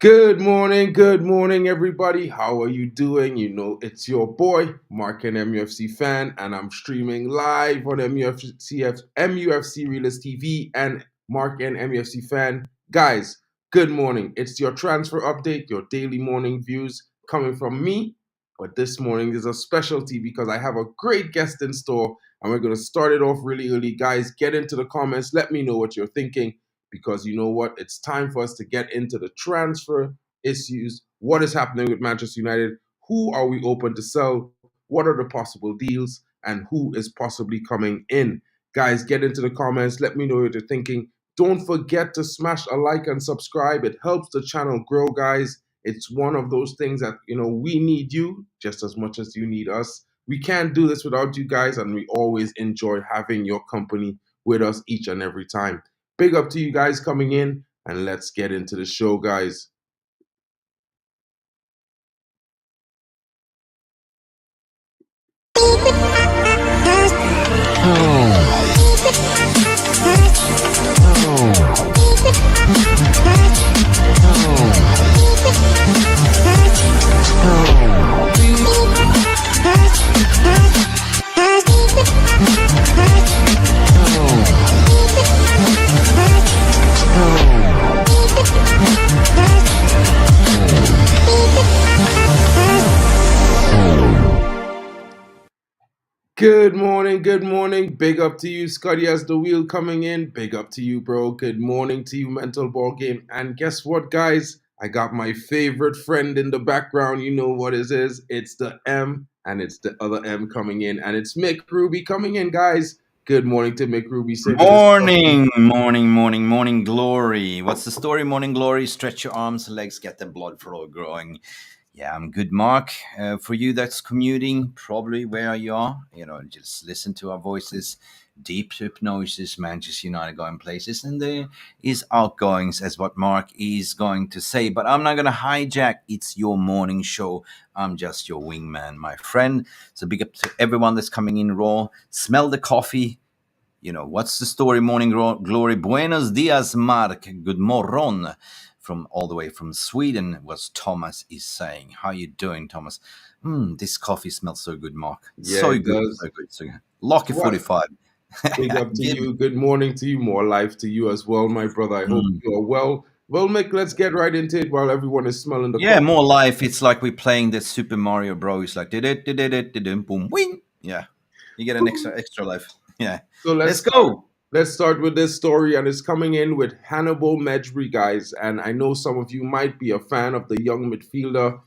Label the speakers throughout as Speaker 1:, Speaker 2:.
Speaker 1: Good morning, everybody. How are you doing? You know, it's your boy, Mark and MUFC fan, and I'm streaming live on MUFC Realist TV and Mark and MUFC fan. Guys, good morning. It's your transfer update, your daily morning views coming from me. But this morning is a specialty because I have a great guest in store, and we're going to start it off really early. Guys, get into the comments. Let me know what you're thinking because you know what? It's time for us to get into the transfer issues. What is happening with Manchester United? Who are we open to sell? What are the possible deals? And who is possibly coming in? Guys, get into the comments. Let me know what you're thinking. Don't forget to smash a like and subscribe. It helps the channel grow, guys. It's one of those things that, we need you just as much as you need us. We can't do this without you guys, and we always enjoy having your company with us each and every time. Big up to you guys coming in, and let's get into the show, guys. Good morning. Big up to you, Scotty, as the wheel coming in. Big up to you, bro. Good morning to you, Mental Ball Game. And guess what, guys? I got my favorite friend in the background. You know what it is. It's the M, and it's the other M coming in. And it's Mick Ruby coming in, guys. Good morning to Mick Ruby.
Speaker 2: Morning, glory. What's the story, morning glory? Stretch your arms, legs, get the blood flow growing. Yeah, I'm good, Mark. For you that's commuting, probably where you are, just listen to our voices. Deep hypnosis, Manchester United going places, and there is outgoings, as what Mark is going to say. But I'm not going to hijack. It's your morning show. I'm just your wingman, my friend. So big up to everyone that's coming in raw. Smell the coffee. What's the story, morning glory? Buenos dias, Mark. Good morgon. From all the way from Sweden, what Thomas is saying. How you doing, Thomas? This coffee smells so good, Mark.
Speaker 1: Yeah,
Speaker 2: So
Speaker 1: it
Speaker 2: good,
Speaker 1: does.
Speaker 2: so good, so good. Lucky
Speaker 1: What?
Speaker 2: 45.
Speaker 1: Big up to
Speaker 2: Give.
Speaker 1: you. Good morning to you. More life to you as well, my brother. I hope you are well. Well, Mick, let's get right into it while everyone is smelling the
Speaker 2: Yeah,
Speaker 1: coffee.
Speaker 2: more life. It's like we're playing the Super Mario Bros. Like did it, boom, wing. Yeah, you get an extra life. Yeah,
Speaker 1: So
Speaker 2: let's go.
Speaker 1: let's start with this story, and it's coming in with Hannibal Mejbri, guys. And I know some of you might be a fan of the young midfielder,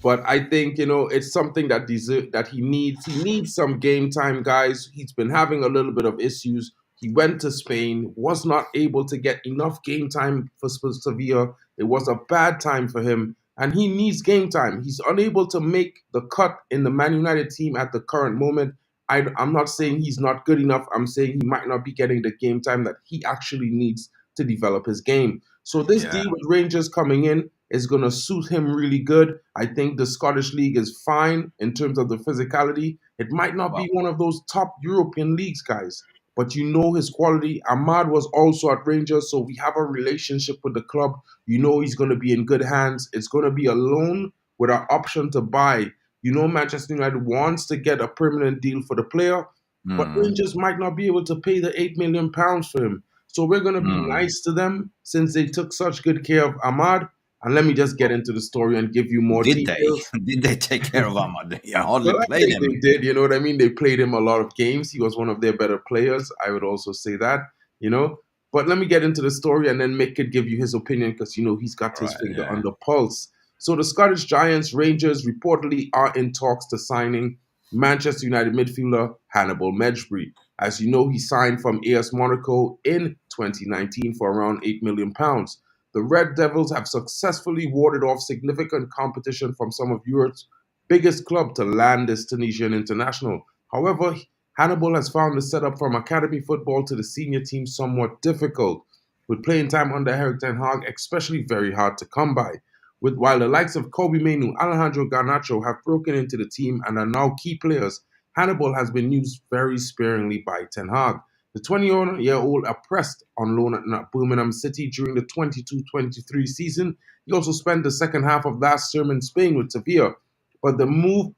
Speaker 1: but I think it's something that that he needs. He needs some game time, guys. He's been having a little bit of issues. He went to Spain, was not able to get enough game time for Sevilla. It was a bad time for him, and he needs game time. He's unable to make the cut in the Man United team at the current moment. I'm not saying he's not good enough. I'm saying he might not be getting the game time that he actually needs to develop his game. So this
Speaker 2: Yeah.
Speaker 1: deal with Rangers coming in is going to suit him really good. I think the Scottish League is fine in terms of the physicality. It might not be
Speaker 2: Wow.
Speaker 1: one of those top European leagues, guys, but you know his quality. Ahmad was also at Rangers, so we have a relationship with the club. You know he's going to be in good hands. It's going to be a loan with an option to buy. You know Manchester United wants to get a permanent deal for the player, but
Speaker 2: Mm,
Speaker 1: Rangers might not be able to pay the £8 million for him. So we're going to be
Speaker 2: mm.
Speaker 1: nice to them since they took such good care of Ahmad. And let me just get into the story and give you more
Speaker 2: Did they?
Speaker 1: details.
Speaker 2: Did they take care of Ahmad? You hardly
Speaker 1: Well, I
Speaker 2: played
Speaker 1: think
Speaker 2: him.
Speaker 1: they did. You know what I mean? They played him a lot of games. He was one of their better players. I would also say that, you know. But let me get into the story and then Mick could give you his opinion because, he's got his
Speaker 2: Right.
Speaker 1: finger
Speaker 2: Yeah.
Speaker 1: on the pulse. So the Scottish Giants Rangers reportedly are in talks to signing Manchester United midfielder Hannibal Mejbri. As you know, he signed from AS Monaco in 2019 for around £8 million. The Red Devils have successfully warded off significant competition from some of Europe's biggest club to land this Tunisian international. However, Hannibal has found the setup from academy football to the senior team somewhat difficult, with playing time under Erik ten Hag especially very hard to come by. While the likes of Kobe Menu, Alejandro Garnacho have broken into the team and are now key players, Hannibal has been used very sparingly by Ten Hag. The 20-year-old oppressed on loan at Birmingham City during the 22-23 season. He also spent the second half of last term in Spain with Sevilla, but the move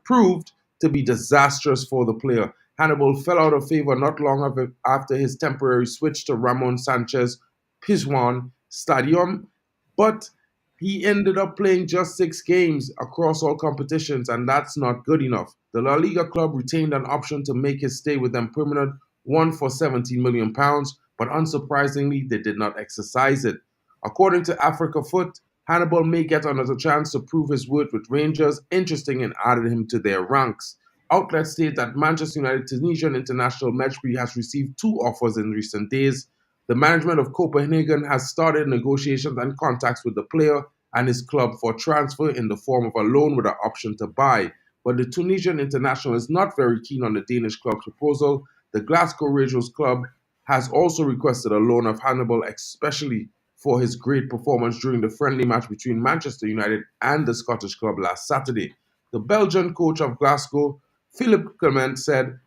Speaker 1: proved to be disastrous for the player. Hannibal fell out of favor not long after his temporary switch to Ramon Sanchez Pizjuan Stadium, but he ended up playing just 6 games across all competitions, and that's not good enough. The La Liga club retained an option to make his stay with them permanent, one for £17 million, but unsurprisingly, they did not exercise it. According to Africa Foot, Hannibal may get another chance to prove his worth with Rangers, interesting and added him to their ranks. Outlets state that Manchester United Tunisian international Mejbri has received 2 offers in recent days. The management of Copenhagen has started negotiations and contacts with the player and his club for transfer in the form of a loan with an option to buy. But the Tunisian international is not very keen on the Danish club's proposal. The Glasgow Rangers club has also requested a loan of Hannibal, especially for his great performance during the friendly match between Manchester United and the Scottish club last Saturday. The Belgian coach of Glasgow, Philippe Clement, said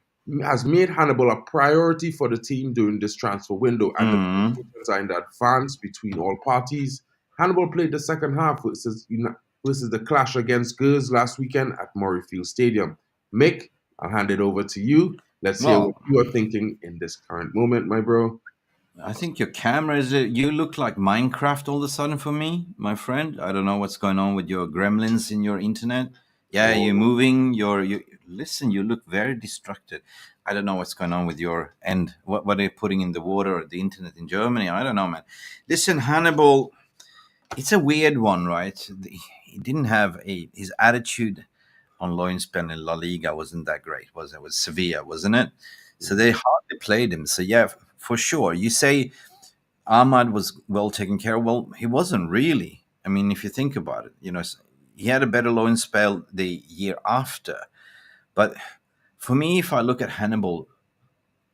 Speaker 1: has made Hannibal a priority for the team during this transfer window, and the
Speaker 2: Mm.
Speaker 1: negotiations are in advance between all parties. Hannibal played the second half versus the clash against Gers last weekend at Murrayfield Stadium. Mick, I'll hand it over to you. Let's hear what
Speaker 2: Well,
Speaker 1: you are thinking in this current moment, my bro.
Speaker 2: I think your camera is. You look like Minecraft all of a sudden for me, my friend. I don't know what's going on with your gremlins in your internet. Yeah, you're
Speaker 1: Oh,
Speaker 2: moving. You listen. You look very distracted. I don't know what's going on with your end. What are they putting in the water or the internet in Germany? I don't know, man. Listen, Hannibal. It's a weird one, right? He didn't have a his attitude on loan spell in La Liga wasn't that great, was it? Was Sevilla, wasn't it? So they hardly played him. So yeah, for sure. You say Ahmad was well taken care of. Well, he wasn't really. I mean, if you think about it, he had a better loan spell the year after. But for me, if I look at Hannibal,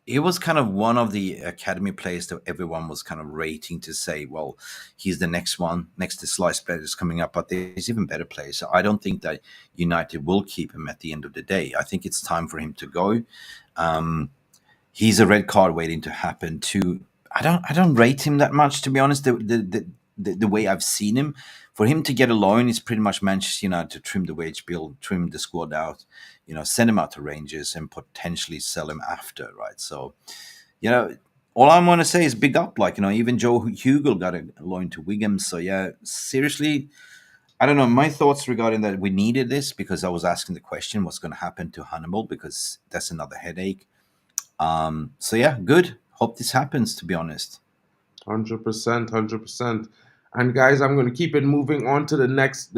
Speaker 2: he was kind of one of the academy players that everyone was kind of rating to say, well, he's the next one, next to Slice players coming up, but there's even better players. So I don't think that United will keep him at the end of the day. I think it's time for him to go. Um, he's a red card waiting to happen too. I don't rate him that much, to be honest. The way I've seen him, for him to get a loan is pretty much Manchester United to trim the wage bill, trim the squad out, send him out to Rangers and potentially sell him after, right? So, you know, all I'm going to say is big up. Like, even Joe Hugel got a loan to Wigan. So, yeah, seriously, I don't know. My thoughts regarding that, we needed this because I was asking the question, what's going to happen to Hannibal? Because that's another headache. So yeah, good. Hope this happens. To be honest.
Speaker 1: 100%, 100%. And guys, I'm going to keep it moving on to the next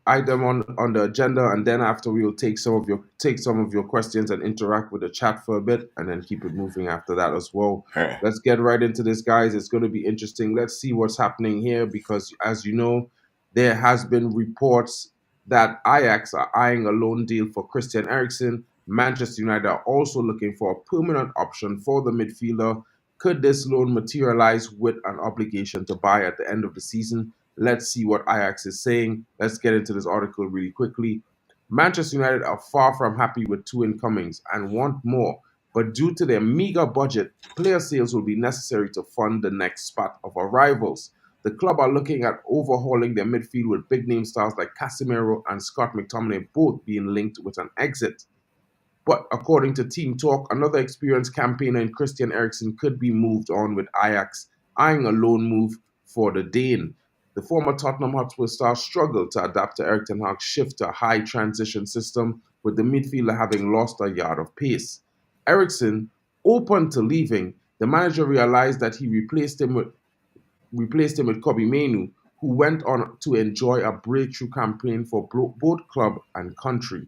Speaker 1: item on the agenda, and then after we will take some of your questions and interact with the chat for a bit, and then keep it moving after that as well.
Speaker 2: Sure.
Speaker 1: Let's get right into this, guys. It's going to be interesting. Let's see what's happening here because, as you know, there has been reports that Ajax are eyeing a loan deal for Christian Eriksen. Manchester United are also looking for a permanent option for the midfielder. Could this loan materialize with an obligation to buy at the end of the season? Let's see what Ajax is saying. Let's get into this article really quickly. Manchester United are far from happy with 2 incomings and want more, but due to their meager budget, player sales will be necessary to fund the next spot of arrivals. The club are looking at overhauling their midfield with big name stars like Casemiro and Scott McTominay both being linked with an exit. But according to Team Talk, another experienced campaigner in Christian Eriksen could be moved on with Ajax, eyeing a loan move for the Dane. The former Tottenham Hotspur star struggled to adapt to Erik Ten Hag's shift to a high transition system, with the midfielder having lost a yard of pace. Eriksen, open to leaving, the manager realized that he replaced him with Kobe Mainu, who went on to enjoy a breakthrough campaign for both club and country.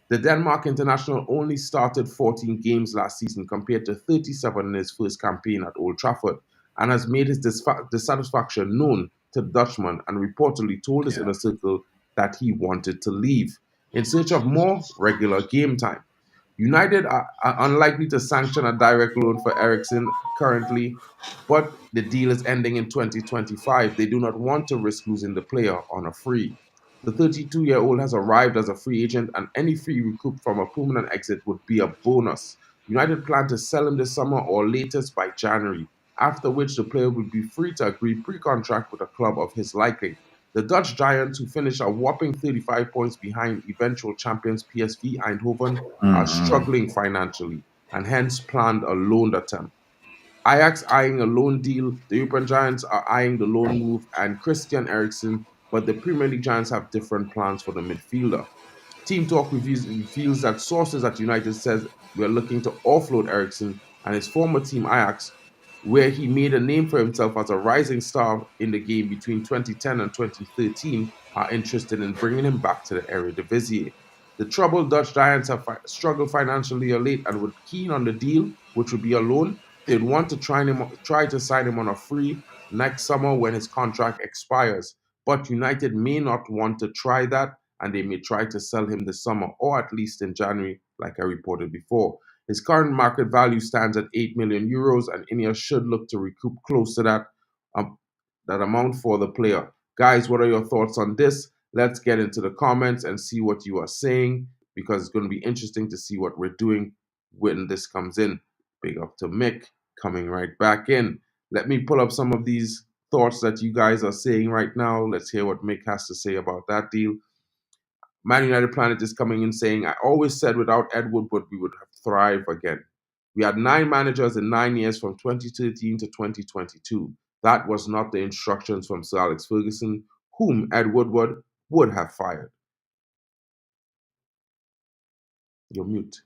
Speaker 1: The Denmark international only started 14 games last season compared to 37 in his first campaign at Old Trafford, and has made his dissatisfaction known to the Dutchman and reportedly told his
Speaker 2: Yeah.
Speaker 1: inner circle that he wanted to leave in search of more regular game time. United are unlikely to sanction a direct loan for Eriksen currently, but the deal is ending in 2025. They do not want to risk losing the player on a free. The 32-year-old has arrived as a free agent, and any fee recouped from a permanent exit would be a bonus. United plan to sell him this summer or latest by January, after which the player would be free to agree pre-contract with a club of his liking. The Dutch Giants, who finished a whopping 35 points behind eventual champions PSV Eindhoven, are struggling financially and hence planned a loan attempt. Ajax eyeing a loan deal, the European Giants are eyeing the loan move and Christian Eriksen, but the Premier League Giants have different plans for the midfielder. Team Talk reveals that sources at United says we are looking to offload Eriksen and his former team Ajax, where he made a name for himself as a rising star in the game between 2010 and 2013, are interested in bringing him back to the Eredivisie. The troubled Dutch Giants have struggled financially of late and were keen on the deal, which would be a loan. They'd want to try to sign him on a free next summer when his contract expires. But United may not want to try that, and they may try to sell him this summer or at least in January, like I reported before. His current market value stands at 8 million euros, and Ineos should look to recoup close to um, that amount for the player. Guys, what are your thoughts on this? Let's get into the comments and see what you are saying, because it's going to be interesting to see what we're doing when this comes in. Big up to Mick coming right back in. Let me pull up some of these thoughts that you guys are saying right now. Let's hear what Mick has to say about that deal. Man United Planet is coming in saying, I always said without Ed Woodward, we would have thrived again. We had 9 managers in 9 years from 2013 to 2022. That was not the instructions from Sir Alex Ferguson, whom Ed Woodward would have fired. You're mute.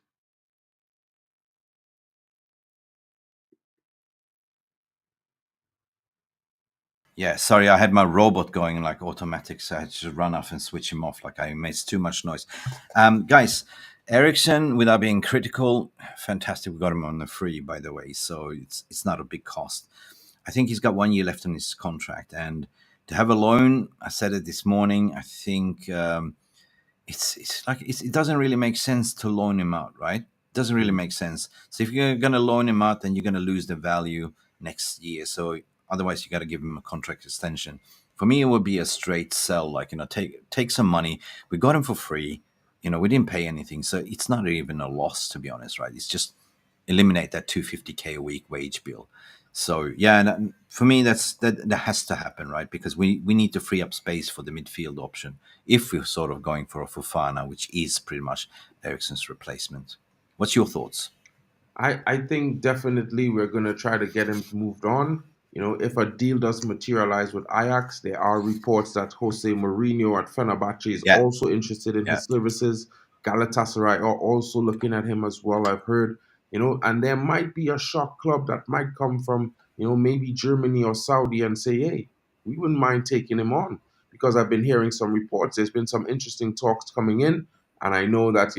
Speaker 2: Yeah, sorry, I had my robot going like automatic, so I had to run off and switch him off. Like I made too much noise. Guys, Ericsson, without being critical, fantastic. We got him on the free, by the way, so it's not a big cost. I think he's got 1 year left on his contract, and to have a loan, I said it this morning. I think it doesn't really make sense to loan him out, right? Doesn't really make sense. So if you're going to loan him out, then you're going to lose the value next year. So otherwise, you got to give him a contract extension. For me, it would be a straight sell. Like, take some money. We got him for free. We didn't pay anything, so it's not even a loss, to be honest, right? It's just eliminate that 250K a week wage bill. So yeah, and for me, that has to happen, right? Because we need to free up space for the midfield option if we're sort of going for a Fofana, which is pretty much Eriksen's replacement. What's your thoughts?
Speaker 1: I think definitely we're going to try to get him moved on. If a deal does materialize with Ajax, there are reports that Jose Mourinho at Fenerbahce is
Speaker 2: Yeah,
Speaker 1: also interested in
Speaker 2: yeah,
Speaker 1: his services. Galatasaray are also looking at him as well, I've heard. And there might be a shock club that might come from, maybe Germany or Saudi and say, hey, we wouldn't mind taking him on, because I've been hearing some reports. There's been some interesting talks coming in, and I know that,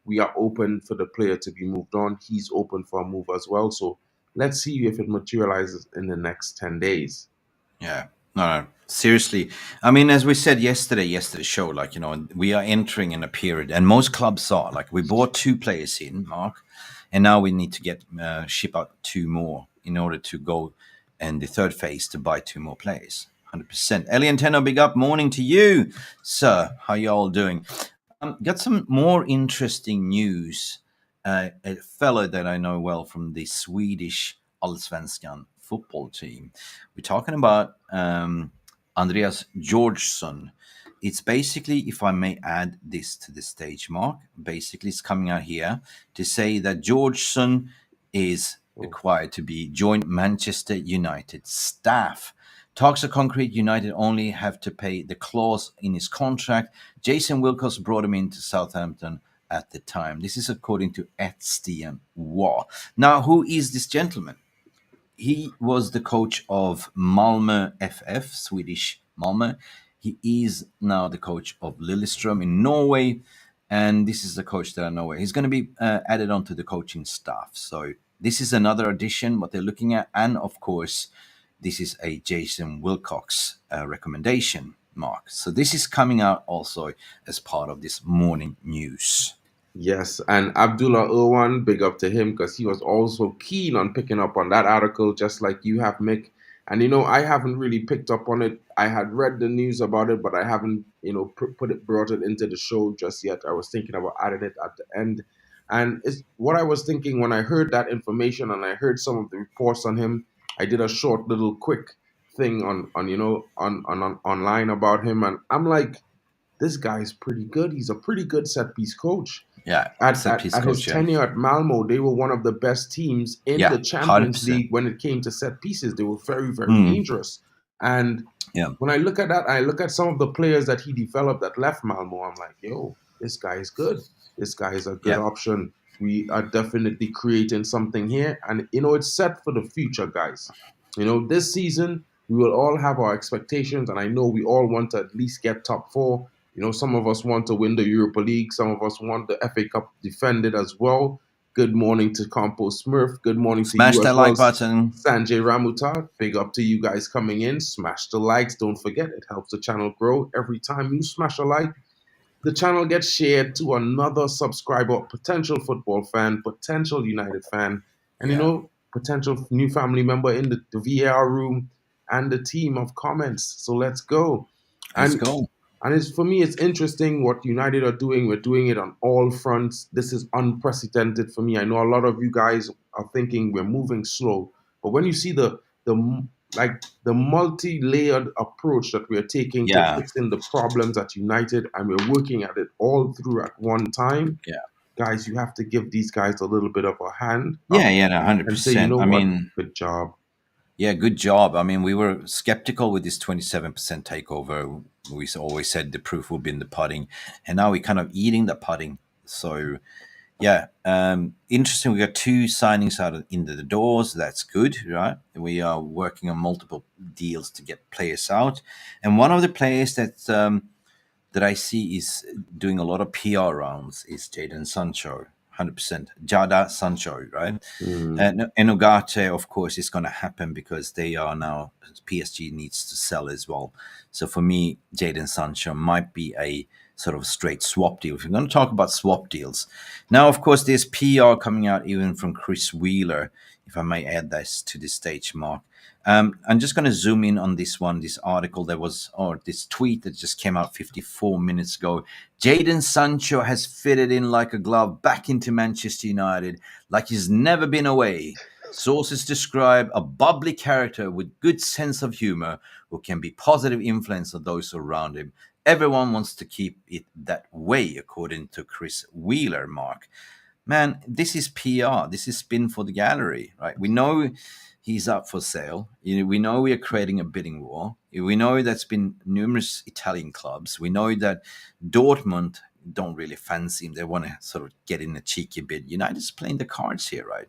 Speaker 1: we are open for the player to be moved on. He's open for a move as well. So let's see if it materializes in the next 10 days.
Speaker 2: yeah. No, seriously. I mean, as we said yesterday's show, like, we are entering in a period, and most clubs are like, we bought 2 players in, Mark, and now we need to get ship out 2 more in order to go in the third phase to buy 2 more players. 100%. Ellie and Tenno, big up morning to you, sir. How y'all doing? Got some more interesting news. A fellow that I know well from the Swedish Allsvenskan football team. We're talking about Andreas Georgsson. It's basically, if I may add this to the stage, Mark, basically it's coming out here to say that Georgsson is
Speaker 1: Oh,
Speaker 2: required to be join Manchester United staff. Talks are concrete. United only have to pay the clause in his contract. Jason Wilcox brought him into Southampton at the time. This is according to Etienne Waugh. Now, who is this gentleman? He was the coach of Malmö FF, Swedish Malmö. He is now the coach of Lillestrøm in Norway, and this is the coach that I know. He's going to be added onto the coaching staff. So this is another addition, what they're looking at, and of course, this is a Jason Wilcox recommendation, Mark. So this is coming out also as part of this morning news.
Speaker 1: yes. And Abdullah Irwan, big up to him, because he was also keen on picking up on that article, just like you have, Mick. And, I haven't really picked up on it. I had read the news about it, but I haven't, brought it into the show just yet. I was thinking about adding it at the end. And it's what I was thinking when I heard that information and I heard some of the reports on him. I did a short little quick thing on online about him, and I'm like, this guy's pretty good. He's a pretty good set piece coach.
Speaker 2: Yeah,
Speaker 1: At,
Speaker 2: set
Speaker 1: at,
Speaker 2: piece
Speaker 1: at his
Speaker 2: coach. Yeah,
Speaker 1: tenure at Malmo, they were one of the best teams in
Speaker 2: yeah,
Speaker 1: the
Speaker 2: 100
Speaker 1: Champions
Speaker 2: percent.
Speaker 1: League when it came to set pieces. They were very, very
Speaker 2: Mm,
Speaker 1: dangerous. And
Speaker 2: yeah,
Speaker 1: when I look at that, I look at some of the players that he developed that left Malmo. I'm like, yo, this guy is good. This guy is a good
Speaker 2: yeah,
Speaker 1: option. We are definitely creating something here. And, it's set for the future, guys. This season, we will all have our expectations. And I know we all want to at least get top four. Some of us want to win the Europa League. Some of us want the FA Cup defended as well. Good morning to Compo Smurf. Good morning to
Speaker 2: smash
Speaker 1: you
Speaker 2: that
Speaker 1: as well,
Speaker 2: like button.
Speaker 1: Sanjay Ramuta. Big up to you guys coming in. Smash the likes. Don't forget, it helps the channel grow. Every time you smash a like, the channel gets shared to another subscriber, potential football fan, potential United fan, and
Speaker 2: Yeah,
Speaker 1: potential new family member in the VAR room and the team of comments. So let's go.
Speaker 2: let's
Speaker 1: And
Speaker 2: go.
Speaker 1: it's for me, it's interesting what United are doing. We're doing it on all fronts. This is unprecedented for me. I know a lot of you guys are thinking we're moving slow, but when you see the multi-layered approach that we're taking to
Speaker 2: Yeah,
Speaker 1: fixing the problems at United, and we're working at it all through at one time,
Speaker 2: yeah,
Speaker 1: guys, you have to give these guys a little bit of a hand
Speaker 2: yeah,
Speaker 1: up
Speaker 2: yeah. No, hundred
Speaker 1: and say, you
Speaker 2: percent.
Speaker 1: know
Speaker 2: I
Speaker 1: what,
Speaker 2: mean,
Speaker 1: good job.
Speaker 2: yeah, good job. I mean, we were skeptical with this 27% takeover. We always said the proof would be in the pudding, and now we're kind of eating the pudding. So, yeah, interesting. We got two signings out of, into the doors. That's good, right? We are working on multiple deals to get players out, and one of the players that I see is doing a lot of PR rounds is Jadon Sancho. 100%. Jadon Sancho, right?
Speaker 1: Mm.
Speaker 2: And Ugarte, of course, is going to happen because they are now, PSG needs to sell as well. So for me, Jadon Sancho might be a sort of straight swap deal. If you're going to talk about swap deals. Now, of course, there's PR coming out even from Chris Wheeler, if I may add this to the stage, Mark. I'm just going to zoom in on this one, this article that was, or this tweet that just came out 54 minutes ago. Jadon Sancho has fitted in like a glove back into Manchester United, like he's never been away. Sources describe a bubbly character with good sense of humor who can be positive influence on those around him. Everyone wants to keep it that way, according to Chris Wheeler, Mark. Man, this is PR. This is spin for the gallery, right? We know he's up for sale. We know we are creating a bidding war. We know that's been numerous Italian clubs. We know that Dortmund don't really fancy him. They want to sort of get in a cheeky bid. United's playing the cards here, right?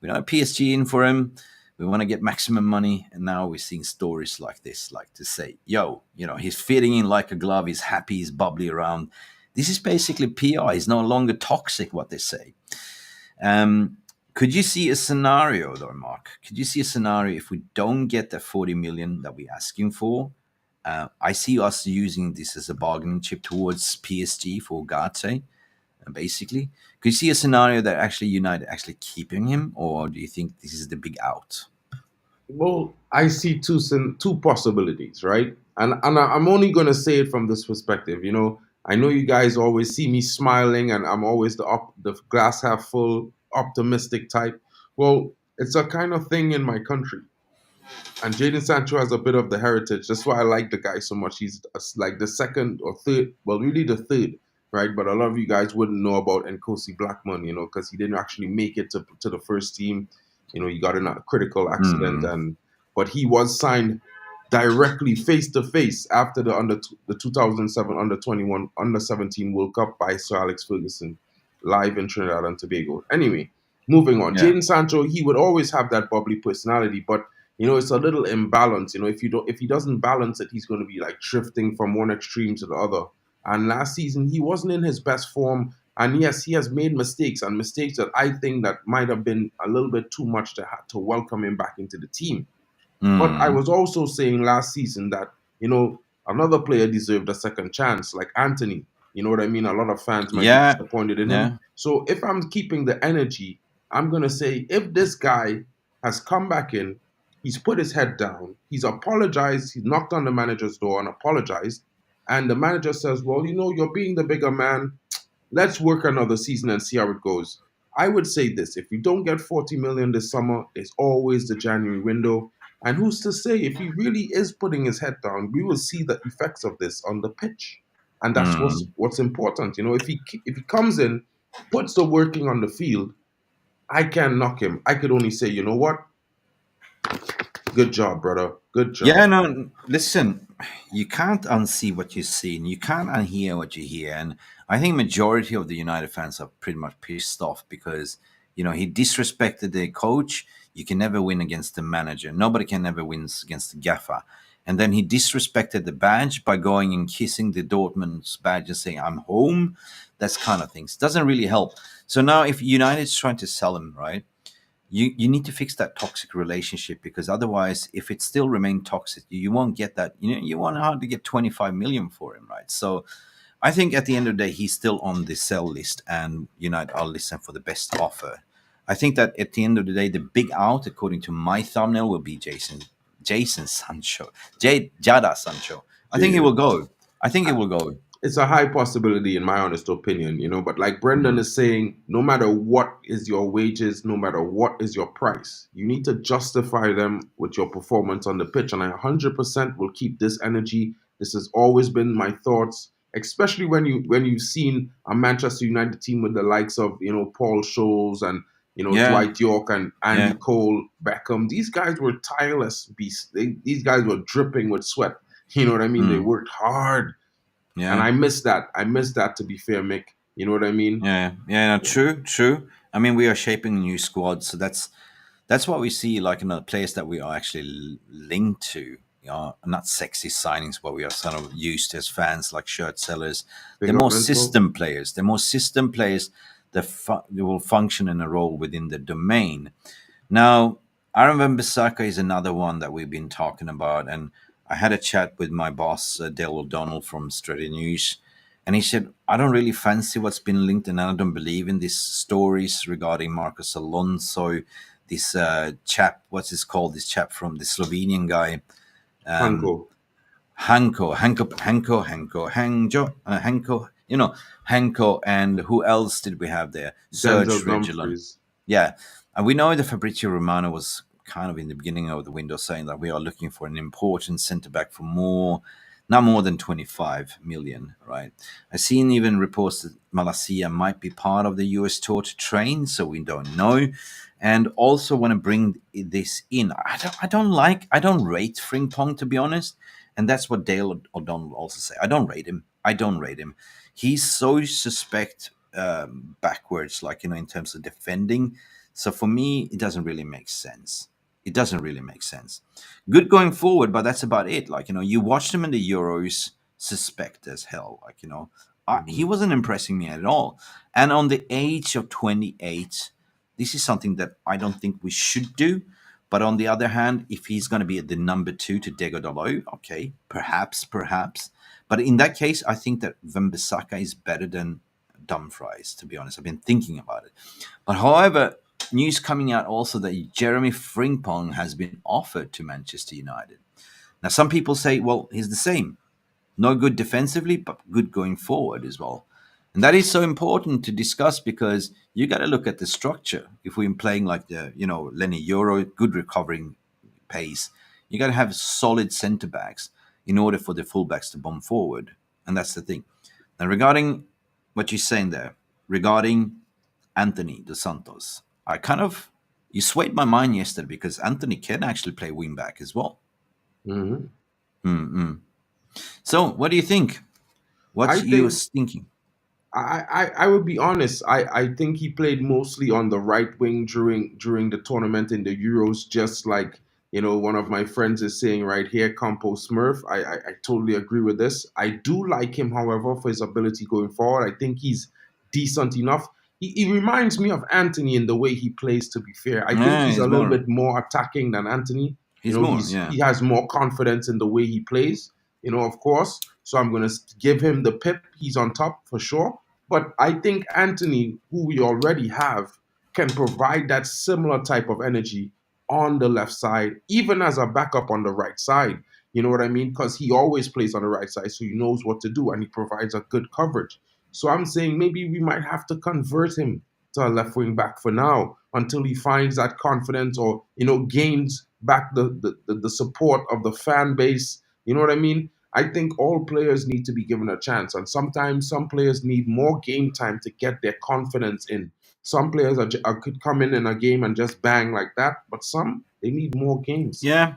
Speaker 2: We know PSG in for him. We want to get maximum money. And now we're seeing stories like this, like to say, yo, he's fitting in like a glove. He's happy. He's bubbly around. This is basically PR. He's no longer toxic, what they say. Could you see a scenario, though, Mark? Could you see a scenario if we don't get the 40 million that we're asking for? I see us using this as a bargaining chip towards PSG for Ugarte, basically. Could you see a scenario that actually United actually keeping him, or do you think this is the big out?
Speaker 1: Well, I see two possibilities, right? And I'm only gonna say it from this perspective. I know you guys always see me smiling, and I'm always the glass half full, optimistic type. Well, it's a kind of thing in my country, and Jadon Sancho has a bit of the heritage. That's why I like the guy so much. He's like the second or third, well, really the third, right? But a lot of you guys wouldn't know about Nkosi Blackman, because he didn't actually make it to the first team. He got in a critical accident,
Speaker 2: Hmm.
Speaker 1: and but he was signed directly face to face after the 2007 under 21 under 17 World Cup by Sir Alex Ferguson live in Trinidad and Tobago. Anyway, moving on.
Speaker 2: Yeah.
Speaker 1: Jadon Sancho, he would always have that bubbly personality, but it's a little imbalance. If he doesn't balance it, he's going to be like drifting from one extreme to the other. And last season, he wasn't in his best form. And yes, he has made mistakes, and mistakes that I think that might have been a little bit too much to welcome him back into the team. But I
Speaker 2: Hmm.
Speaker 1: was also saying last season that, another player deserved a second chance, like Anthony. You know what I mean? A lot of fans might be
Speaker 2: Yeah.
Speaker 1: disappointed in him.
Speaker 2: Yeah.
Speaker 1: So if I'm keeping the energy, I'm going to say if this guy has come back in, he's put his head down, he's apologized, he's knocked on the manager's door and apologized, and the manager says, well, you're being the bigger man. let's work another season and see how it goes. I would say this: if we don't get 40 million this summer, there's always the January window. And who's to say if he really is putting his head down, we will see the effects of this on the pitch, and that's
Speaker 2: Mm.
Speaker 1: what's important. If he comes in, puts the working on the field, I can't knock him. I could only say, you know what? Good job, brother. Good
Speaker 2: Yeah,
Speaker 1: job.
Speaker 2: no, listen, you can't unsee what you see, and you can't unhear what you hear. And I think majority of the United fans are pretty much pissed off because, he disrespected the coach. You can never win against the manager. Nobody can ever win against the gaffer. And then he disrespected the badge by going and kissing the Dortmund's badge and saying, I'm home. That's kind of things. Doesn't really help. So now if United's trying to sell him, right? You need to fix that toxic relationship, because otherwise, if it still remain toxic, you won't get that. You want hardly get 25 million for him, right? So I think at the end of the day, he's still on the sell list, and United are listening for the best offer. I think that at the end of the day, the big out, according to my thumbnail, will be Jason Sancho, Jada Sancho. I think he
Speaker 1: Yeah.
Speaker 2: will go. I think he will go.
Speaker 1: It's a high possibility in my honest opinion, but like Brendan
Speaker 2: Mm.
Speaker 1: is saying, no matter what is your wages, no matter what is your price, you need to justify them with your performance on the pitch. And I 100% will keep this energy. This has always been my thoughts, especially when you've seen a Manchester United team with the likes of Paul Scholes and
Speaker 2: Yeah,
Speaker 1: Dwight York and Andy
Speaker 2: yeah,
Speaker 1: Cole, Beckham. These guys were tireless beasts. These guys were dripping with sweat. You know what I mean? They
Speaker 2: mm,
Speaker 1: worked hard, and
Speaker 2: yeah.
Speaker 1: I miss that. I miss that, to be fair, Mick. You know what I mean?
Speaker 2: Yeah, yeah, no, true, true. I mean, we are shaping a new squad, so that's what we see. Like in the players that we are actually linked to, not sexy signings, but we are sort of used as fans, like shirt sellers. They're
Speaker 1: Big up
Speaker 2: more
Speaker 1: Enzo.
Speaker 2: system players. They're more system players that they will function in a role within the domain. Now, Aaron Van Bissaka is another one that we've been talking about, and I had a chat with my boss, Dale O'Donnell from Strategy News, and he said, I don't really fancy what's been linked, and I don't believe in these stories regarding Marcus Alonso, this chap, what's this called, this chap from the Slovenian guy,
Speaker 1: Hanko.
Speaker 2: um, Hanko, Hanko, and who else did we have there?
Speaker 1: Denzel
Speaker 2: Serge Reguilon.
Speaker 1: Dumfries.
Speaker 2: Yeah, and we know that Fabrizio Romano was kind of in the beginning of the window saying that we are looking for an important centre back for not more than 25 million, right? I've seen even reports that Malacia might be part of the US tour to train, so we don't know. And also want to bring this in. I don't rate Frimpong, to be honest. And that's what Dale O'Donnell also say. I don't rate him. I don't rate him. He's so suspect backwards, like, in terms of defending. So for me, it doesn't really make sense. It doesn't really make sense. Good going forward, but that's about it. Like, you watched him in the Euros, suspect as hell. Like, he
Speaker 1: Hmm.
Speaker 2: wasn't impressing me at all. And on the age of 28, this is something that I don't think we should do. But on the other hand, if he's going to be the number two to Dego Dalo, okay, perhaps. But in that case, I think that Wan-Bissaka is better than Dumfries, to be honest. I've been thinking about it. But however, news coming out also that Jeremy Frimpong has been offered to Manchester United. Now, some people say, well, he's the same. No good defensively, but good going forward as well. And that is so important to discuss, because you got to look at the structure. If we're playing like Leny Yoro, good recovering pace, you got to have solid centre backs in order for the fullbacks to bomb forward. And that's the thing. And regarding what you're saying there, regarding Anthony Dos Santos, you swayed my mind yesterday, because Anthony can actually play wing back as well.
Speaker 1: Hmm.
Speaker 2: Mm-mm. So, what do you think?
Speaker 1: I
Speaker 2: What's you
Speaker 1: think
Speaker 2: thinking?
Speaker 1: I would be honest. I think he played mostly on the right wing during the tournament in the Euros, just like one of my friends is saying right here, Compo Smurf. I totally agree with this. I do like him, however, for his ability going forward. I think he's decent enough. He reminds me of Anthony in the way he plays. To be fair, I think
Speaker 2: Yeah,
Speaker 1: he's a little bit more attacking than Anthony.
Speaker 2: he's more,
Speaker 1: He
Speaker 2: yeah.
Speaker 1: has more confidence in the way he plays. Of course. So I'm gonna give him the pip. He's on top for sure. But I think Anthony, who we already have, can provide that similar type of energy on the left side, even as a backup on the right side. You know what I mean? Because he always plays on the right side, so he knows what to do and he provides a good coverage. So I'm saying maybe we might have to convert him to a left wing back for now until he finds that confidence or gains back the support of the fan base. You know what I mean? I think all players need to be given a chance, and sometimes some players need more game time to get their confidence in. Some players could come in a game and just bang like that, but some they need more games.
Speaker 2: Yeah.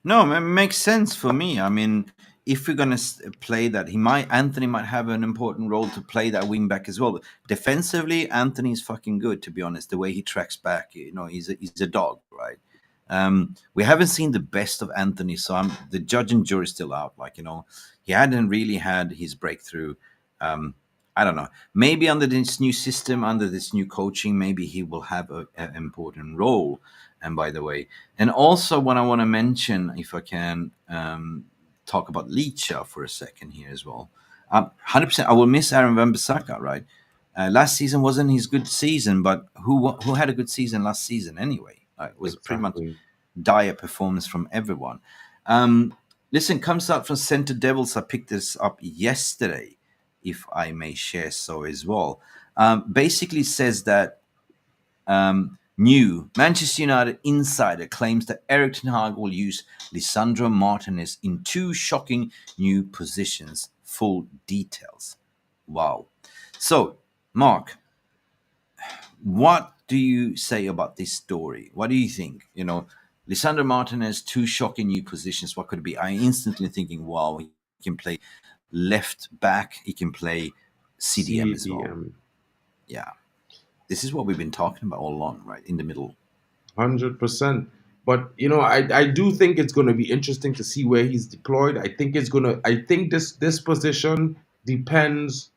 Speaker 2: No, it makes sense for me. I mean, if we're gonna play that, Anthony might have an important role to play that wing back as well. Defensively, Anthony's fucking good, to be honest. The way he tracks back, he's a dog, right? We haven't seen the best of Anthony, so the judge and jury's still out. Like, he hadn't really had his breakthrough. I don't know. Maybe under this new system, under this new coaching, maybe he will have an important role. And by the way, and also what I want to mention, if I can talk about Ligt for a second here as well. 100%, I will miss Aaron Wan Bissaka, right? Last season wasn't his good season, but who had a good season last season anyway? It was pretty much
Speaker 1: Exactly.
Speaker 2: dire performance from everyone. Listen, comes out from Centre Devils. I picked this up yesterday, if I may share so as well. Basically says that new Manchester United insider claims that Erik ten Hag will use Lisandro Martinez in 2 shocking new positions. Full details. Wow. So, Mark, what do you say about this story? What do you think? Lisandro Martinez, 2 shocking new positions. What could it be? I instantly thinking, wow, he can play left back. He can play CDM as well.
Speaker 1: CDM.
Speaker 2: Yeah. This is what we've been talking about all along, right? In the middle.
Speaker 1: 100%. But I do think it's going to be interesting to see where he's deployed. I think this position depends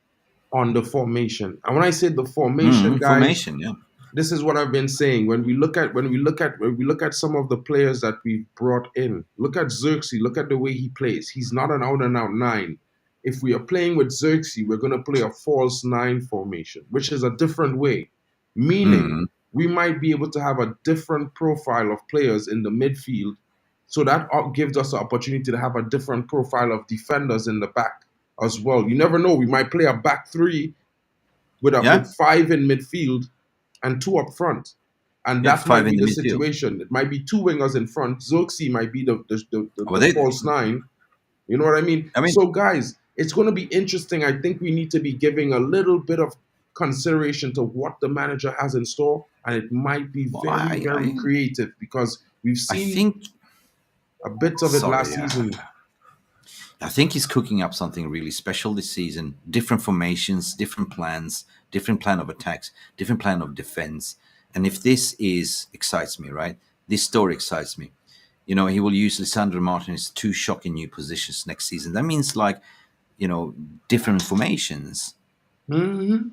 Speaker 1: on the formation. And when I say the formation, guys,
Speaker 2: Formation, yeah.
Speaker 1: this is what I've been saying. When we look at some of the players that we've brought in, look at Xerxes, look at the way he plays. He's not an out and out 9. If we are playing with Xerxes, we're going to play a false 9 formation, which is a different way. Meaning, we might be able to have a different profile of players in the midfield. So that gives us the opportunity to have a different profile of defenders in the back as well. You never know. We might play a back 3 with 5 in midfield and 2 up front. And that might be the situation. It might be 2 wingers in front. Xerxes might be the false 9. You know what I mean? So, guys, it's going to be interesting. I think we need to be giving a little bit of consideration to what the manager has in store, and it might be very creative because we've seen a bit of it last season.
Speaker 2: I think he's cooking up something really special this season. Different formations, different plans, different plan of attacks, different plan of defense. And if this excites me, right? This story excites me. He will use Lisandro Martinez 2 shocking new positions next season. That means different formations.
Speaker 1: Mm-hmm.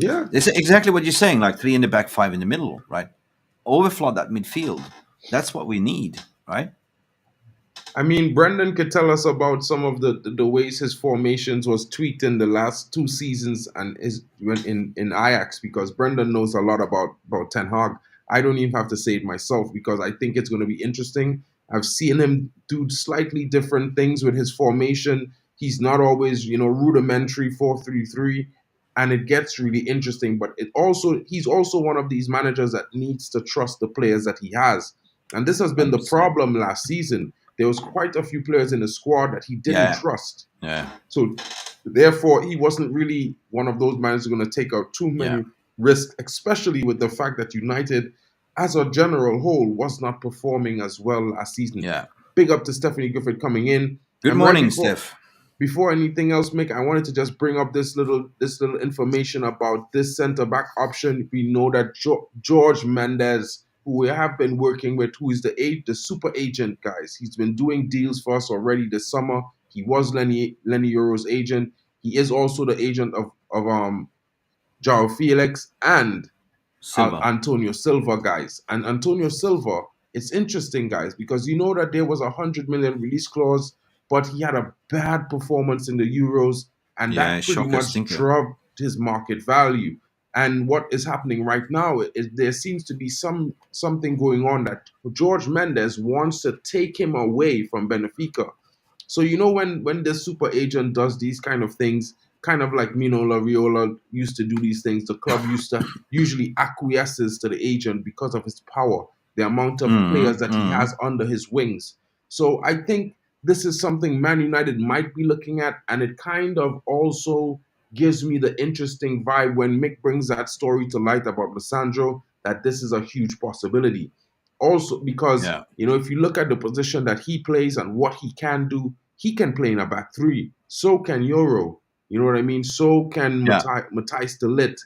Speaker 1: Yeah.
Speaker 2: It's exactly what you're saying, like 3 in the back, 5 in the middle, right? Overflood that midfield. That's what we need, right?
Speaker 1: I mean, Brendan could tell us about some of the ways his formations was tweaked in the last 2 seasons and in Ajax, because Brendan knows a lot about Ten Hag. I don't even have to say it myself because I think it's going to be interesting. I've seen him do slightly different things with his formation. He's not always, rudimentary 4-3-3. And it gets really interesting, but he's also one of these managers that needs to trust the players that he has. And this has been 100%. The problem last season. There was quite a few players in the squad that he didn't trust.
Speaker 2: Yeah.
Speaker 1: So therefore, he wasn't really one of those managers going to take out too many risks, especially with the fact that United, as a general whole, was not performing as well last season.
Speaker 2: Yeah.
Speaker 1: Big up to Stephanie Gifford coming in.
Speaker 2: Good morning, Steph.
Speaker 1: Before anything else, Mick, I wanted to just bring up this little information about this centre-back option. We know that George Mendes, who we have been working with, who is the super agent, guys. He's been doing deals for us already this summer. He was Leny Yoro's agent. He is also the agent of João Felix and Antonio Silva, guys. And Antonio Silva, it's interesting, guys, because you know that there was 100 million release clause, but he had a bad performance in the Euros, and that pretty much dropped his market value. And what is happening right now is there seems to be something going on that George Mendes wants to take him away from Benfica. So you know when the super agent does these kind of things, kind of like Mino Lariola used to do these things, the club used to usually acquiesces to the agent because of his power, the amount of players that he has under his wings. So I think this is something Man United might be looking at, and it kind of also gives me the interesting vibe when Mick brings that story to light about Lissandro, that this is a huge possibility. Also, because
Speaker 2: Yeah.
Speaker 1: if you look at the position that he plays and what he can do, he can play in a back three. So can Euro. You know what I mean? So can
Speaker 2: Yeah.
Speaker 1: Matthijs de Ligt.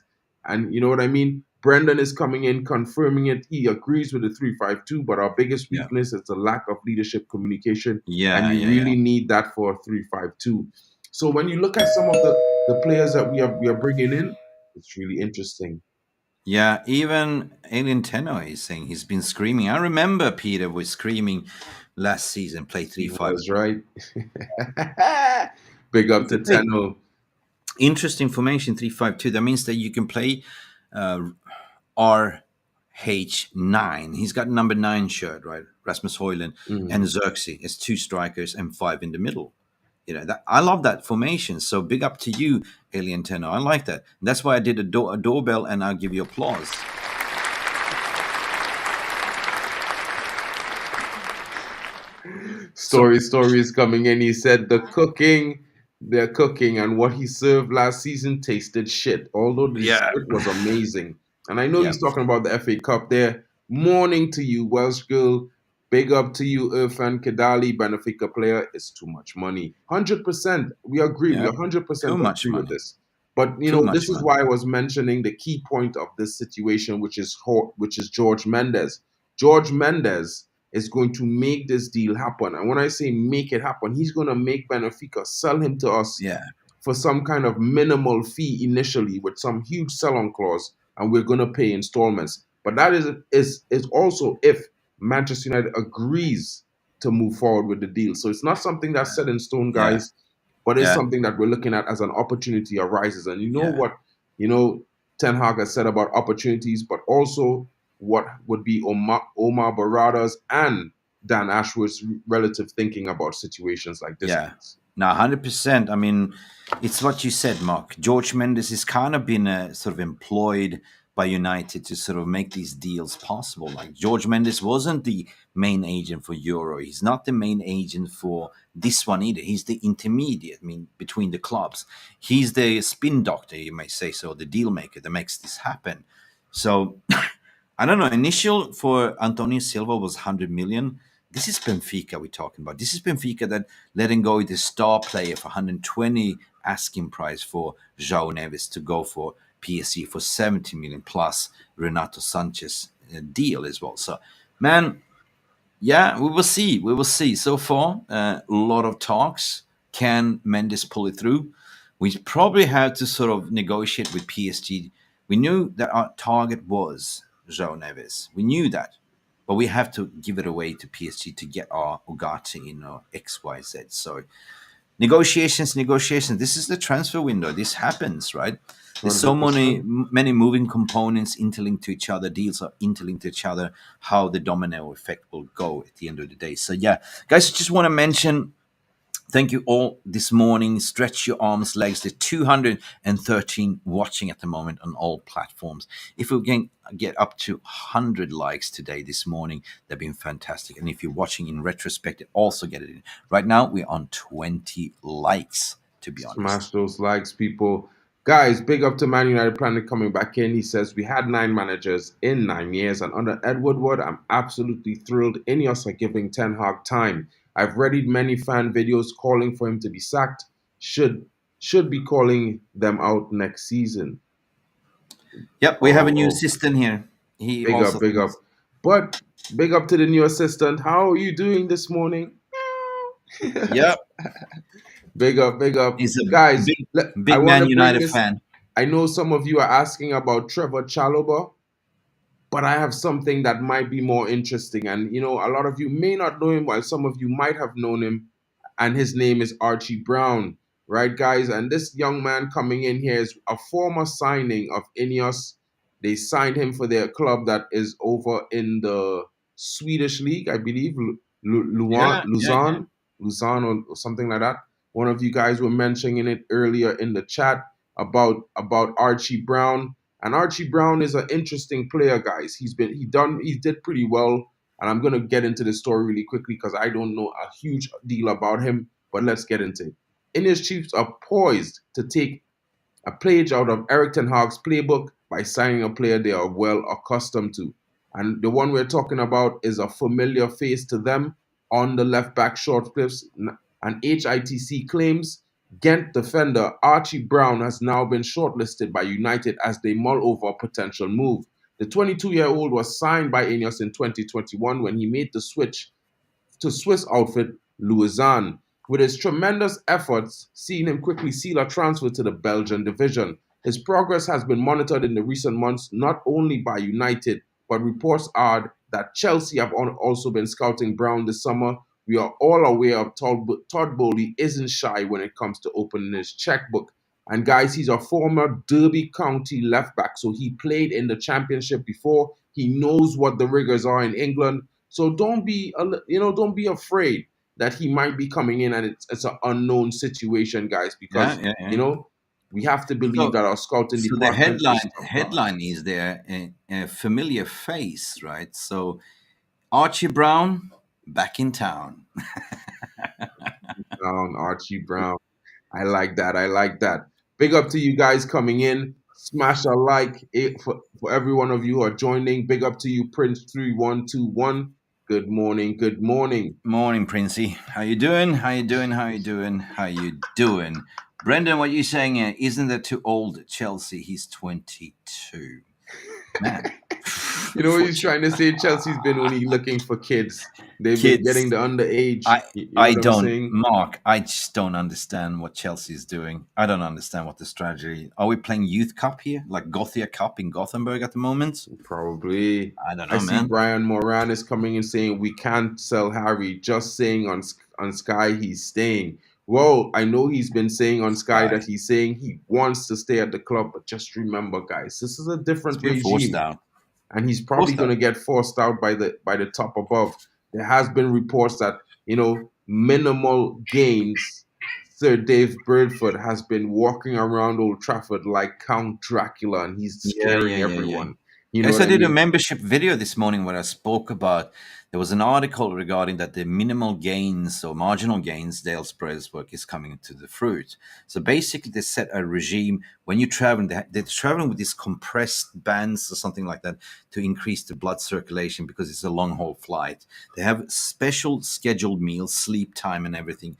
Speaker 1: And you know what I mean? Brendan is coming in, confirming it. He agrees with the 3-5-2, but our biggest
Speaker 2: Yeah.
Speaker 1: weakness is the lack of leadership communication. And
Speaker 2: Yeah.
Speaker 1: you
Speaker 2: Yeah. Yeah.
Speaker 1: really need that for a 3-5-2. So when you look at some of the players that we are bringing in, it's really interesting.
Speaker 2: Yeah, even Alien Tenor is saying he's been screaming. I remember Peter was screaming last season, play
Speaker 1: He
Speaker 2: 3-5.
Speaker 1: was right. Big up to
Speaker 2: Hey,
Speaker 1: Tenno.
Speaker 2: interesting formation 3-5-2. That means that you can play uh, RH9. He's got number 9 shirt, right? Rasmus Højlund and
Speaker 1: Mhm.
Speaker 2: Xerxes as 2 strikers and 5 in the middle. I love that formation. So big up to you, Alien Tenor. I like that. That's why I did a doorbell, and I'll give you applause. So
Speaker 1: Story is coming in. He said they're cooking, and what he served last season tasted shit. Although the
Speaker 2: yeah,
Speaker 1: dessert was amazing. And I know
Speaker 2: yeah,
Speaker 1: he's talking about the FA Cup there. Morning to you, Welsh girl. Big up to you, Irfan Kedali, Benfica player. It's too much money. 100%. We agree. We
Speaker 2: yeah. Too
Speaker 1: 100%
Speaker 2: much
Speaker 1: agree with
Speaker 2: money.
Speaker 1: this. But
Speaker 2: Too
Speaker 1: this
Speaker 2: much
Speaker 1: is
Speaker 2: money.
Speaker 1: why I was mentioning the key point of this situation, which is George Mendes. George Mendes is going to make this deal happen. And when I say make it happen, he's going to make Benfica sell him to us
Speaker 2: Yeah,
Speaker 1: for some kind of minimal fee initially with some huge sell-on clause, and we're going to pay installments. But that is also if Manchester United agrees to move forward with the deal. So it's not something that's set in stone,
Speaker 2: yeah,
Speaker 1: guys, but it's
Speaker 2: yeah,
Speaker 1: something that we're looking at as an opportunity arises. And you know
Speaker 2: yeah,
Speaker 1: what, Ten Hag has said about opportunities, but also what would be Omar Barada's and Dan Ashworth's relative thinking about situations like this,
Speaker 2: yeah.
Speaker 1: guys.
Speaker 2: Now, 100%. I mean, it's what you said, Mark. George Mendes has kind of been sort of employed by United to sort of make these deals possible. Like George Mendes wasn't the main agent for Euro. He's not the main agent for this one either. He's the intermediate, I mean, between the clubs. He's the spin doctor, you may say so, the deal maker that makes this happen. So I don't know. Initial for Antonio Silva was 100 million. This is Benfica we're talking about. This is Benfica that letting go the star player for 120 asking price for João Neves to go for PSG for 70 million plus Renato Sanchez deal as well. So, man, yeah, we will see. We will see. So far, a lot of talks. Can Mendes pull it through? We probably have to sort of negotiate with PSG. We knew that our target was João Neves. We knew that. But we have to give it away to PSG to get our Ugarte in or XYZ. So negotiations, negotiations. This is the transfer window. This happens, right? There's so many
Speaker 1: 100%.
Speaker 2: many moving components interlinked to each other. Deals are interlinked to each other. How the domino effect will go at the end of the day. So yeah, guys, just want to mention. Thank you all this morning. Stretch your arms, legs. There's 213 watching at the moment on all platforms. If we can get up to 100 likes today, this morning, they've been fantastic. And if you're watching in retrospect, also get it in. Right now, we're on 20 likes, to be
Speaker 1: Smash
Speaker 2: honest.
Speaker 1: those likes, people. Guys, big up to Man United Planet coming back in. He says, we had 9 managers in 9 years, and under Edward Wood, I'm absolutely thrilled. Ineos are giving Ten Hag time. I've read many fan videos calling for him to be sacked. Should should be calling them out next season.
Speaker 2: Yep, we have a new
Speaker 1: Oh,
Speaker 2: assistant here. He
Speaker 1: big
Speaker 2: also
Speaker 1: up, big
Speaker 2: thinks,
Speaker 1: up. But big up to the new assistant. How are you doing this morning?
Speaker 2: yep,
Speaker 1: Big up, big up.
Speaker 2: he's a
Speaker 1: Guys,
Speaker 2: big,
Speaker 1: I
Speaker 2: big
Speaker 1: want
Speaker 2: Man
Speaker 1: to bring
Speaker 2: United
Speaker 1: this.
Speaker 2: fan.
Speaker 1: I know some of you are asking about Trevor Chalobah, but I have something that might be more interesting. And, a lot of you may not know him, while some of you might have known him. And his name is Archie Brown, right, guys? And this young man coming in here is a former signing of Ineos. They signed him for their club that is over in the Swedish league, I believe,
Speaker 2: Yeah, yeah, yeah.
Speaker 1: Luzon. Luzon or something like that. One of you guys were mentioning it earlier in the chat about Archie Brown. And Archie Brown is an interesting player, guys. He did pretty well. And I'm gonna get into the story really quickly because I don't know a huge deal about him. But let's get into it. India's Chiefs are poised to take a page out of Erik ten Hag's playbook by signing a player they are well accustomed to. And the one we're talking about is a familiar face to them on the left back short clips. And HITC claims Ghent defender Archie Brown has now been shortlisted by United as they mull over a potential move. The 22-year-old was signed by Ineos in 2021 when he made the switch to Swiss outfit Lausanne, with his tremendous efforts seeing him quickly seal a transfer to the Belgian division. His progress has been monitored in the recent months not only by United, but reports are that Chelsea have also been scouting Brown this summer. We are all aware of Todd Bowley isn't shy when it comes to opening his checkbook. And guys, he's a former Derby County left back, so he played in the championship before. He knows what the rigors are in England. So don't be afraid that he might be coming in and it's an unknown situation, guys,
Speaker 2: Yeah,
Speaker 1: because
Speaker 2: yeah, yeah.
Speaker 1: we have to believe
Speaker 2: So,
Speaker 1: that our scouting
Speaker 2: so the
Speaker 1: department is
Speaker 2: headline
Speaker 1: top
Speaker 2: headline
Speaker 1: class.
Speaker 2: is there a familiar face, right? So Archie Brown back in town.
Speaker 1: Brown, Archie Brown. I like that. I like that. Big up to you guys coming in. Smash a like for every one of you who are joining. Big up to you, Prince3121. Good morning. Good morning.
Speaker 2: Morning, Princey. How you doing? How you doing? How you doing? How you doing? Brendan, what you saying? Isn't that too old? Chelsea, he's 22. Man,
Speaker 1: You know what
Speaker 2: for
Speaker 1: he's trying to say? Chelsea's been only looking for kids. They've been
Speaker 2: kids.
Speaker 1: getting the underage.
Speaker 2: I
Speaker 1: You know
Speaker 2: I
Speaker 1: what I'm
Speaker 2: don't,
Speaker 1: saying?
Speaker 2: Mark. I just don't understand what Chelsea's doing. I don't understand what the strategy. Are we playing Youth Cup here, like Gothia Cup in Gothenburg at the moment?
Speaker 1: Probably.
Speaker 2: I don't
Speaker 1: I
Speaker 2: know,
Speaker 1: see
Speaker 2: man.
Speaker 1: Brian Moran is coming and saying we can't sell Harry. Just saying on Sky he's staying. Well, I know he's been saying on Sky that
Speaker 2: Sky.
Speaker 1: he's saying he wants to stay at the club, but just remember, guys, this is a
Speaker 2: It's
Speaker 1: different
Speaker 2: been forced
Speaker 1: regime,
Speaker 2: out.
Speaker 1: and he's probably
Speaker 2: Forced
Speaker 1: going
Speaker 2: out.
Speaker 1: to get forced out by the top above. There has been reports that minimal gains. Sir Dave Birdford has been walking around Old Trafford like Count Dracula, and he's
Speaker 2: Yeah, yeah,
Speaker 1: scaring
Speaker 2: yeah, yeah.
Speaker 1: everyone. You know
Speaker 2: Yes,
Speaker 1: what
Speaker 2: I
Speaker 1: I
Speaker 2: did a
Speaker 1: mean?
Speaker 2: membership video this morning where I spoke about there was an article regarding that the minimal gains or marginal gains Dale Spread's work is coming to the fruit. So basically, they set a regime when you travel. They're traveling with these compressed bands or something like that to increase the blood circulation because it's a long haul flight. They have special scheduled meals, sleep time, and everything.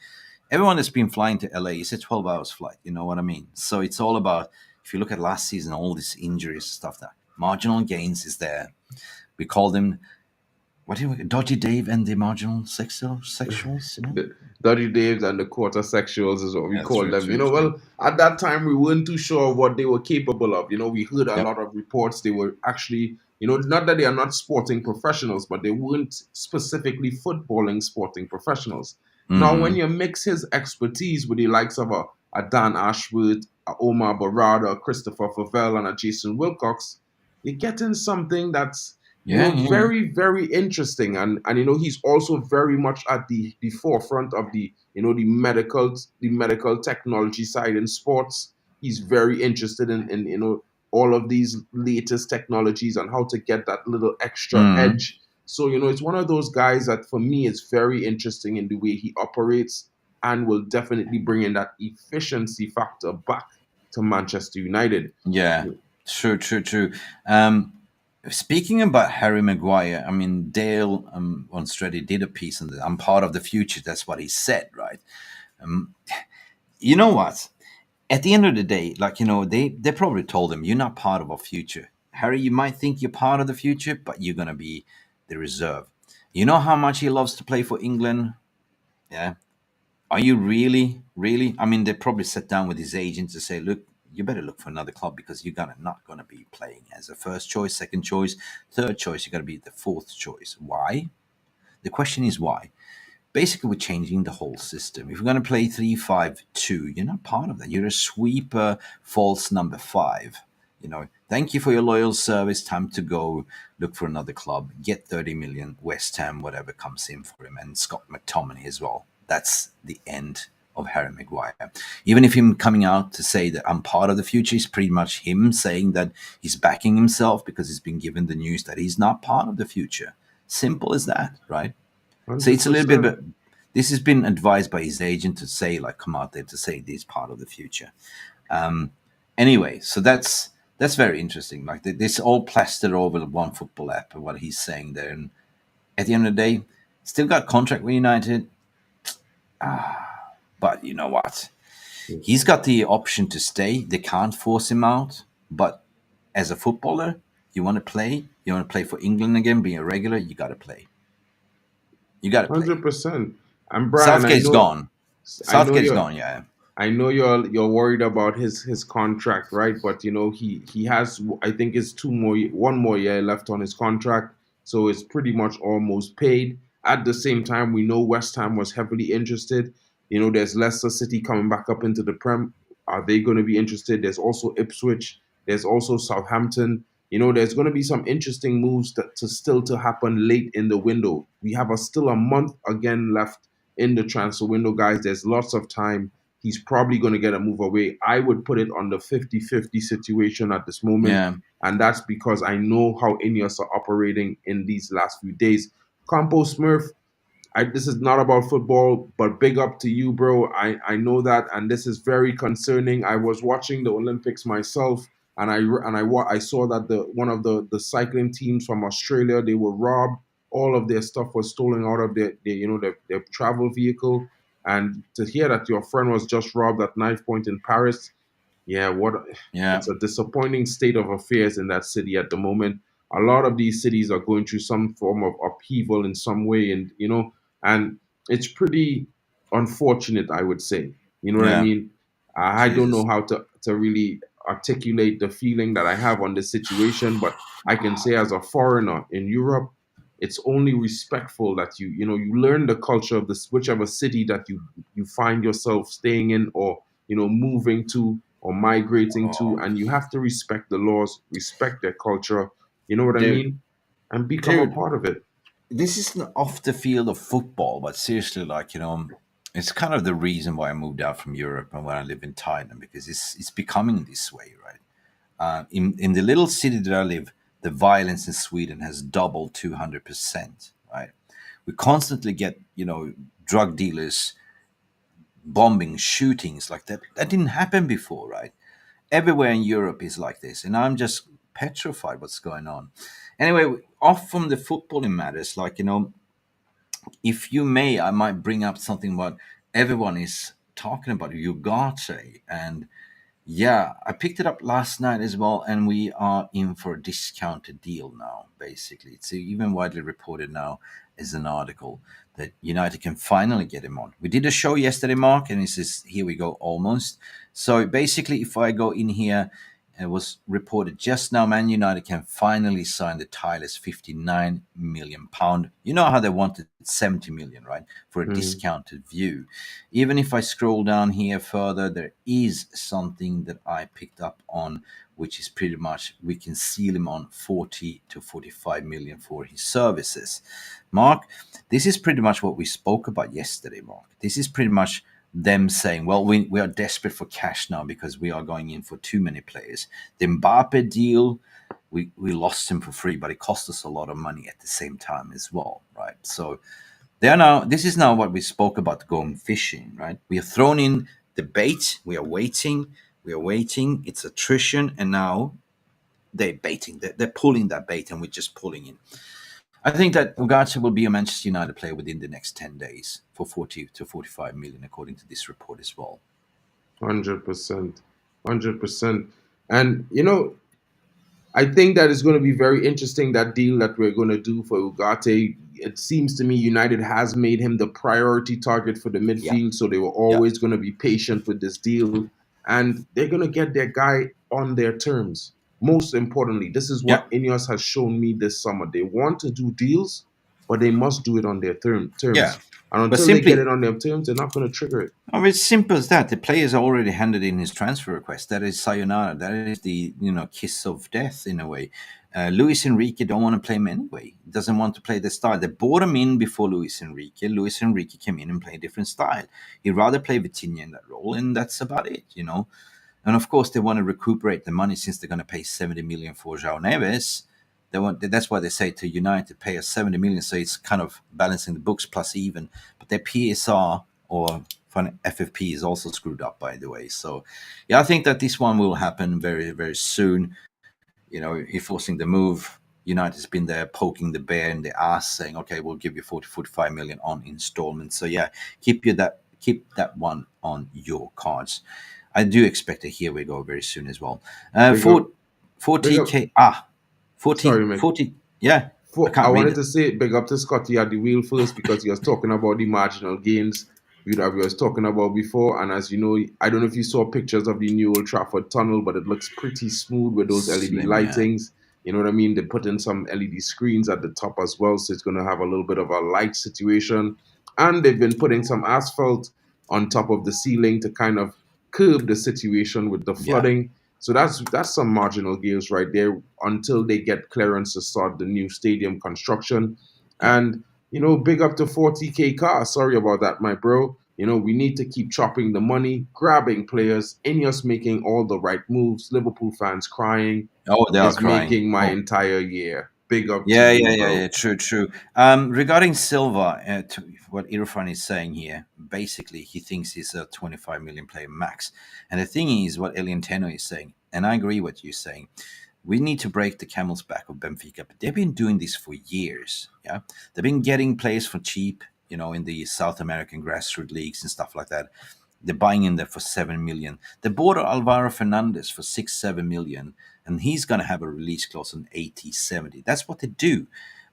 Speaker 2: Everyone that's been flying to LA, it's a 12 hours flight. You know what I mean? So it's all about, if you look at last season, all these injuries, stuff that marginal gains is there. We call them, what do you, Dodgy Dave and the marginal sexuals, you know?
Speaker 1: The Dirty Daves and the quarter sexuals is what we
Speaker 2: Yeah,
Speaker 1: call
Speaker 2: true,
Speaker 1: them.
Speaker 2: true, true.
Speaker 1: Well, at that time we weren't too sure of what they were capable of. We heard a
Speaker 2: Yep.
Speaker 1: lot of reports. They were actually, not that they are not sporting professionals, but they weren't specifically footballing sporting professionals. Now, when
Speaker 2: Mm-hmm.
Speaker 1: you mix his expertise with the likes of a Dan Ashworth, a Omar Barada, a Christopher Favell, and a Jason Wilcox, you're getting something that's
Speaker 2: Yeah, yeah, yeah.
Speaker 1: very, very interesting. And he's also very much at the forefront of the medical technology side in sports. He's very interested in all of these latest technologies and how to get that little extra
Speaker 2: Mm-hmm.
Speaker 1: edge. So, it's one of those guys that for me is very interesting in the way he operates and will definitely bring in that efficiency factor back to Manchester United.
Speaker 2: Yeah, true, true, true. Um, Speaking about Harry Maguire, I mean, Dale on Stretty did a piece on that. I'm part of the future. That's what he said, right? Um, you know what? At the end of the day, like, they probably told him, you're not part of our future. Harry, you might think you're part of the future, but you're going to be the reserve. You know how much he loves to play for England? Yeah. Are you really, really? I mean, they probably sat down with his agent to say, look, you better look for another club because you're not gonna be playing as a first choice, second choice, third choice. You're gonna be the fourth choice. Why? The question is why. Basically, we're changing the whole system. If we're gonna play 3-5-2, you're not part of that. You're a sweeper, false number five. Thank you for your loyal service. Time to go look for another club. Get 30 million. West Ham, whatever comes in for him, and Scott McTominay as well. that's the end of Harry Maguire. Even if him coming out to say that I'm part of the future is pretty much him saying that he's backing himself because he's been given the news that he's not part of the future. Simple as that, right? So it's a little bit,
Speaker 1: 100%.
Speaker 2: but this has been advised by his agent to say, like, come out there to say this part of the future. Anyway, so that's very interesting. Like this all plastered over one football app and what he's saying there. And at the end of the day, still got contract with United, but you know what? He's got the option to stay. They can't force him out. But as a footballer, you want to play for England again, be a regular, you got to play. You got to play.
Speaker 1: 100%. And Brian,
Speaker 2: Southgate's gone.
Speaker 1: I know
Speaker 2: Southgate's
Speaker 1: you're
Speaker 2: gone, yeah.
Speaker 1: I know you're worried about his contract, right? But you know he has, I think it's 1 more year left on his contract, so it's pretty much almost paid. At the same time, we know West Ham was heavily interested. You know, there's Leicester City coming back up into the Prem. Are they going to be interested? There's also Ipswich. There's also Southampton. You know, there's going to be some interesting moves to still to happen late in the window. We have still a month again left in the transfer window, guys. There's lots of time. He's probably going to get a move away. I would put it on the 50-50 situation at this moment.
Speaker 2: Yeah.
Speaker 1: And that's because I know how Ineos are operating in these last few days. Campo Smurf, this is not about football, but big up to you, bro. I know that, and this is very concerning. I was watching the Olympics myself, and I saw that the one of the cycling teams from Australia, they were robbed. All of their stuff was stolen out of their travel vehicle, and to hear that your friend was just robbed at knife point in Paris, yeah,
Speaker 2: Yeah.
Speaker 1: it's a disappointing state of affairs in that city at the moment. A lot of these cities are going through some form of upheaval in some way, and and it's pretty unfortunate, I would say. You know what I
Speaker 2: Yeah.
Speaker 1: mean? I don't know
Speaker 2: Jesus.
Speaker 1: how to really articulate the feeling that I have on this situation, but I can say as a foreigner in Europe, it's only respectful that you learn the culture of this whichever city that you find yourself staying in, or moving to or migrating to,
Speaker 2: Oh,
Speaker 1: and you have to respect the laws, respect their culture, you know what I
Speaker 2: dude,
Speaker 1: mean, and become a
Speaker 2: dude,
Speaker 1: part of it.
Speaker 2: this isn't off the field of football, but seriously, like it's kind of the reason why I moved out from Europe and why I live in Thailand because it's becoming this way, right? In the little city that I live, the violence in Sweden has doubled 200%, right? We constantly get drug dealers bombing, shootings like that. That didn't happen before, right? Everywhere in Europe is like this, and I'm just petrified what's going on. Anyway, off from the footballing matters, like if you may, I might bring up something what everyone is talking about, Ugarte. And yeah, I picked it up last night as well, and we are in for a discounted deal now, basically. It's even widely reported now as an article that United can finally get him on. We did a show yesterday, Mark, and it says, here we go, almost. So basically, if I go in here, it was reported just now, Man United can finally sign the tireless £59 million. You know how they wanted 70 million, right? For a
Speaker 1: Mhm.
Speaker 2: discounted view. Even if I scroll down here further, there is something that I picked up on, which is pretty much we can seal him on 40 to 45 million for his services. Mark, this is pretty much what we spoke about yesterday, Mark. This is pretty much them saying, well, we are desperate for cash now because we are going in for too many players. The Mbappe deal, we lost him for free, but it cost us a lot of money at the same time as well, right? So this is now what we spoke about going fishing, right? We have thrown in the bait, we are waiting, it's attrition, and now they're baiting, they're pulling that bait, and we're just pulling in. I think that Ugarte will be a Manchester United player within the next 10 days for 40 to 45 million, according to this report as well.
Speaker 1: 100%. 100%. And I think that is going to be very interesting, that deal that we're going to do for Ugarte. It seems to me United has made him the priority target for the
Speaker 2: Yeah,
Speaker 1: midfield, so they were
Speaker 2: yeah,
Speaker 1: always going to be patient with this deal, and they're going to get their guy on their terms. Most importantly, this is
Speaker 2: yeah,
Speaker 1: what Ineos has shown me this summer. They want to do deals, but they must do it on their
Speaker 2: yeah.
Speaker 1: terms. And
Speaker 2: But
Speaker 1: until they get
Speaker 2: simply,
Speaker 1: it on their terms, they're not going to trigger it.
Speaker 2: I mean, it's simple as that. The player's already handed in his transfer request. That is sayonara. That is the kiss of death in a way. Luis Enrique don't want to play him anyway. He doesn't want to play the style. They brought him in before Luis Enrique. Luis Enrique came in and played a different style. He'd rather play Vitinha in that role, and that's about it, you know. And of course, they want to recuperate the money since they're going to pay 70 million for João Neves. That's why they say to United, pay us 70 million, so it's kind of balancing the books plus even. But their PSR or FFP is also screwed up, by the way. So, yeah, I think that this one will happen very, very soon. You know, he forcing the move. United's been there poking the bear in the ass, saying, "Okay, we'll give you 45 million on installments." So yeah, keep that one on your cards. I do expect a here we go very soon as well.
Speaker 1: Big up, big up.
Speaker 2: 40k 40
Speaker 1: Sorry, man.
Speaker 2: 40. Yeah, I
Speaker 1: I
Speaker 2: can't read
Speaker 1: wanted
Speaker 2: it.
Speaker 1: to say big up to Scotty at the wheel first because he was talking about the marginal gains that we was talking about before. And as you know, I don't know if you saw pictures of the new Old Trafford tunnel, but it looks pretty smooth with those LED
Speaker 2: Slim, yeah.
Speaker 1: lightings. You know what I mean? They put in some LED screens at the top as well, so it's going to have a little bit of a light situation. And they've been putting some asphalt on top of the ceiling to kind of curb the situation with the
Speaker 2: Yeah,
Speaker 1: flooding. So that's some marginal gains right there until they get clearance to start the new stadium construction.
Speaker 2: yeah.
Speaker 1: And big up to 40K car. Sorry about that, my bro. We need to keep chopping the money, grabbing players, Ineos making all the right moves, Liverpool fans crying
Speaker 2: Oh, they are
Speaker 1: is
Speaker 2: crying.
Speaker 1: making my
Speaker 2: Oh,
Speaker 1: entire year. Big up to
Speaker 2: yeah,
Speaker 1: you,
Speaker 2: yeah, yeah,
Speaker 1: bro.
Speaker 2: yeah. True, true. Regarding Silva, to what Irfan is saying here, basically he thinks he's a 25 million player max. And the thing is, what Elian Teno is saying, and I agree with you saying, we need to break the camel's back of Benfica. But they've been doing this for years. Yeah, they've been getting players for cheap, in the South American grassroots leagues and stuff like that. They're buying in there for 7 million. They bought Alvaro Fernandez for 6, 7 million, and he's going to have a release clause on 80, 70. That's what they do.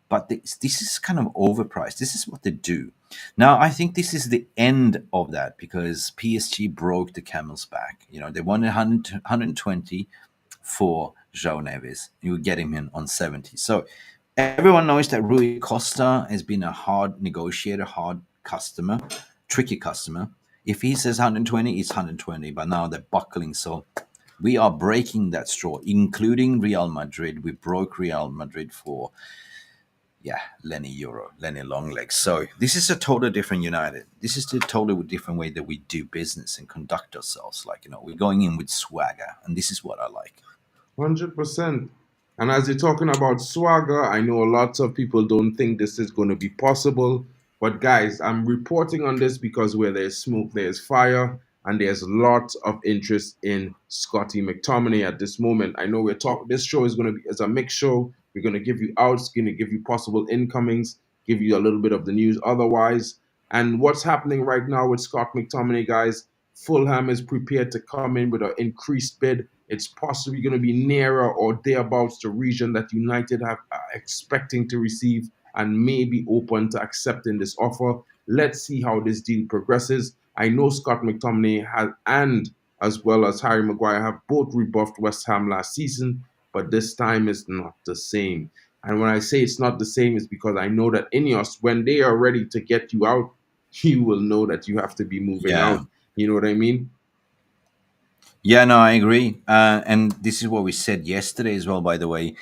Speaker 2: But this is kind of overpriced. This is what they do. Now, I think this is the end of that because PSG broke the camel's back. They wanted 120 for João Neves. You get him in on 70. So everyone knows that Rui Costa has been a hard negotiator, hard customer, tricky customer. If he says 120, it's 120. But now they're buckling. So we are breaking that straw, including Real Madrid. We broke Real Madrid for, yeah, Leny Yoro, Leny Longlegs. So this is a totally different United. This is a totally different way that we do business and conduct ourselves. Like, we're going in with swagger. And this is what I like.
Speaker 1: 100%. And as you're talking about swagger, I know lots of people don't think this is going to be possible. But guys, I'm reporting on this because where there's smoke, there's fire. And there's lots of interest in Scotty McTominay at this moment. I know this show is going to be as a mixed show. We're going to give you outs, going to give you possible incomings, give you a little bit of the news otherwise. And what's happening right now with Scott McTominay, guys? Fulham is prepared to come in with an increased bid. It's possibly going to be nearer or thereabouts the region that United have expecting to receive and may be open to accepting this offer. Let's see how this deal progresses. I know Scott McTominay has, and as well as Harry Maguire, have both rebuffed West Ham last season, but this time is not the same. And when I say it's not the same, it's because I know that Ineos, when they are ready to get you out, you will know that you have to be moving
Speaker 2: Yeah.
Speaker 1: out. You know what I mean?
Speaker 2: Yeah, no, I agree. And this is what we said yesterday as well, by the way.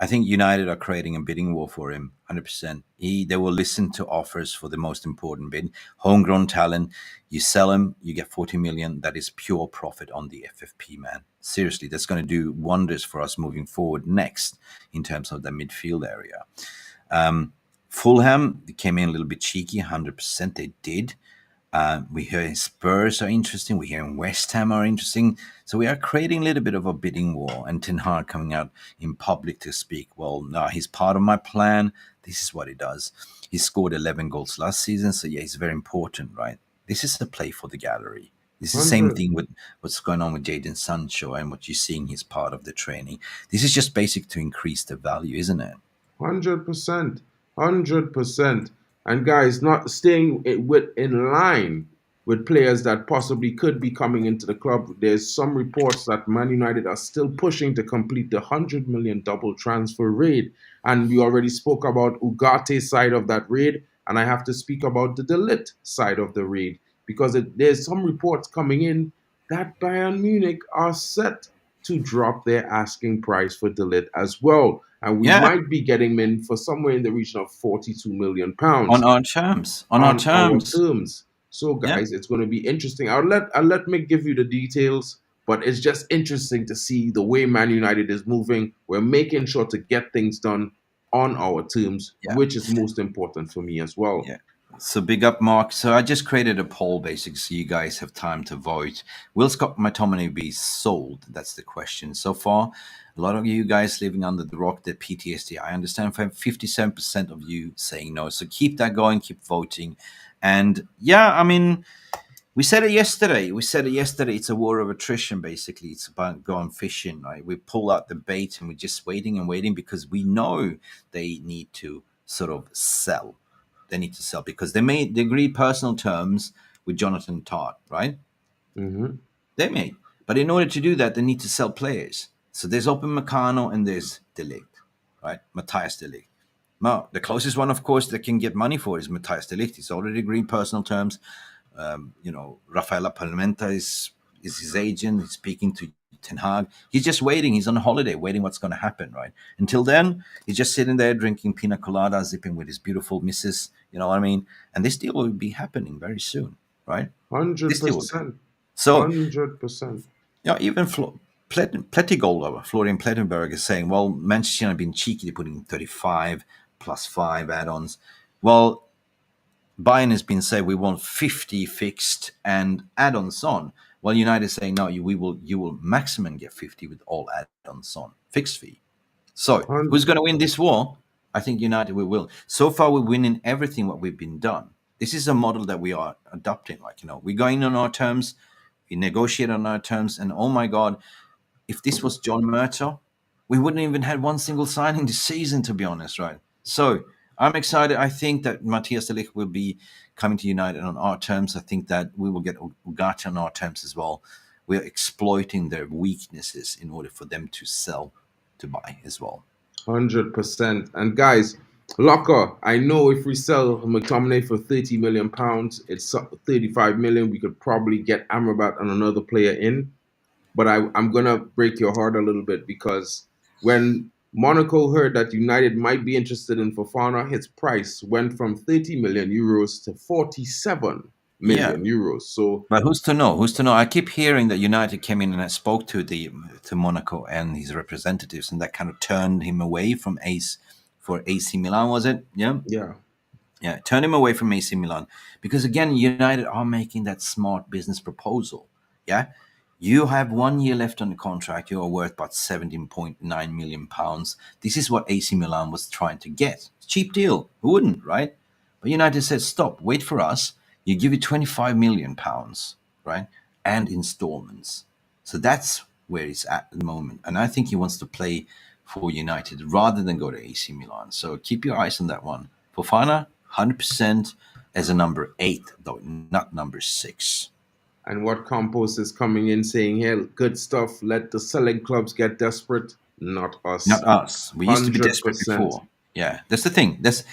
Speaker 2: I think United are creating a bidding war for him, 100%. They will listen to offers for the most important bid. Homegrown talent, you sell him, you get 40 million. That is pure profit on the FFP, man. Seriously, that's going to do wonders for us moving forward next in terms of the midfield area. Fulham came in a little bit cheeky, 100%. They did. We hear Spurs are interesting. We hear West Ham are interesting. So we are creating a little bit of a bidding war. And Ten Hag coming out in public to speak. Well, no, he's part of my plan. This is what he does. He scored 11 goals last season. So yeah, he's very important, right? This is a play for the gallery. This is the same
Speaker 1: 100.
Speaker 2: thing with what's going on with Jadon Sancho and what you're seeing. He's part of the training. This is just basic to increase the value, isn't it?
Speaker 1: 100%. 100%. And guys, not staying in line with players that possibly could be coming into the club. There's some reports that Man United are still pushing to complete the 100 million double transfer raid. And we already spoke about Ugarte's side of that raid. And I have to speak about the Ligt side of the raid because there's some reports coming in that Bayern Munich are set to drop their asking price for Ligt as well. and we
Speaker 2: Yeah,
Speaker 1: might be getting him in for somewhere in the region of 42 million
Speaker 2: on
Speaker 1: pounds
Speaker 2: our terms. On our
Speaker 1: on our
Speaker 2: terms.
Speaker 1: terms. So,
Speaker 2: Yeah.
Speaker 1: guys, it's going to be interesting. I'll let Mick give you the details, but it's just interesting to see the way Man United is moving. We're making sure to get things done on our terms,
Speaker 2: Yeah.
Speaker 1: which is most important for me as well.
Speaker 2: Yeah. So big up, Mark. So I just created a poll, basically, so you guys have time to vote. Will Scott Mctomminay be sold? That's the question. So far, a lot of you guys living under the rock, the PTSD. I understand 57% of you saying no. So keep that going, keep voting. And yeah, I mean, we said it yesterday. We said it yesterday. It's a war of attrition, basically. It's about going fishing, right? We pull out the bait and we're just waiting and waiting because we know they need to sort of sell. They need to sell because they agreed personal terms with Jonathan Todd, right?
Speaker 1: Hmm.
Speaker 2: They made. But in order to do that, they need to sell players. So there's Open Meccano and there's Ligt, right? Matthias Ligt. Now, the closest one, of course, that can get money for is Matthias Ligt. He's already agreed personal terms. Rafaela Palmenta is his agent. He's speaking to Ten Hag. He's just waiting. He's on holiday, waiting what's going to happen, right? Until then, he's just sitting there drinking pina colada, zipping with his beautiful missus. You know what I mean? And this deal will be happening very soon, right? This deal will be.
Speaker 1: 100%.
Speaker 2: So,
Speaker 1: 100%.
Speaker 2: even Plettigold, Florian Plettenberg is saying, well, Manchester United have been cheeky to putting 35 plus 5 add-ons. Well, Bayern has been saying we want 50 fixed and add-ons on. Well, United is saying no, you will maximum get 50 with all add-ons on fixed fee. So who's going to win this war? I think United will. So far, we're winning everything what we've been done. This is a model that we are adopting. We're going on our terms, we negotiate on our terms, and oh my God, if this was John Murtough, we wouldn't even had one single signing this season, to be honest, right? So I'm excited. I think that Matthias de Ligt will be coming to United on our terms. I think that we will get Ugarte on our terms as well. We're exploiting their weaknesses in order for them to sell, to buy as well.
Speaker 1: 100%. And guys, Locker, I know if we sell McTominay for £30 million, it's 35 million. We could probably get Amrabat and another player in. But I'm gonna break your heart a little bit because when Monaco heard that United might be interested in Fofana, his price went from 30 million euros to 47
Speaker 2: Yeah,
Speaker 1: million euros. So
Speaker 2: but who's to know? Who's to know? I keep hearing that United came in and I spoke to Monaco and his representatives, and that kind of turned him away from AC Milan. Was it? Yeah,
Speaker 1: yeah,
Speaker 2: yeah, turn him away from AC Milan because again, United are making that smart business proposal. Yeah, you have 1 year left on the contract. You are worth about 17.9 million pounds. This is what AC Milan was trying to get. Cheap deal. Who wouldn't, right? But United said, "Stop. Wait for us. You give it 25 million pounds, right, and installments." So that's where it's at the moment, and I think he wants to play for United rather than go to AC Milan. So keep your eyes on that one. Fofana, 100% as a number 8, though not number 6.
Speaker 1: and what Campos is coming in saying here, good stuff. Let the selling clubs get desperate, not
Speaker 2: Not
Speaker 1: us.
Speaker 2: us. We used to be desperate
Speaker 1: 100%.
Speaker 2: before. Yeah, that's the thing. That's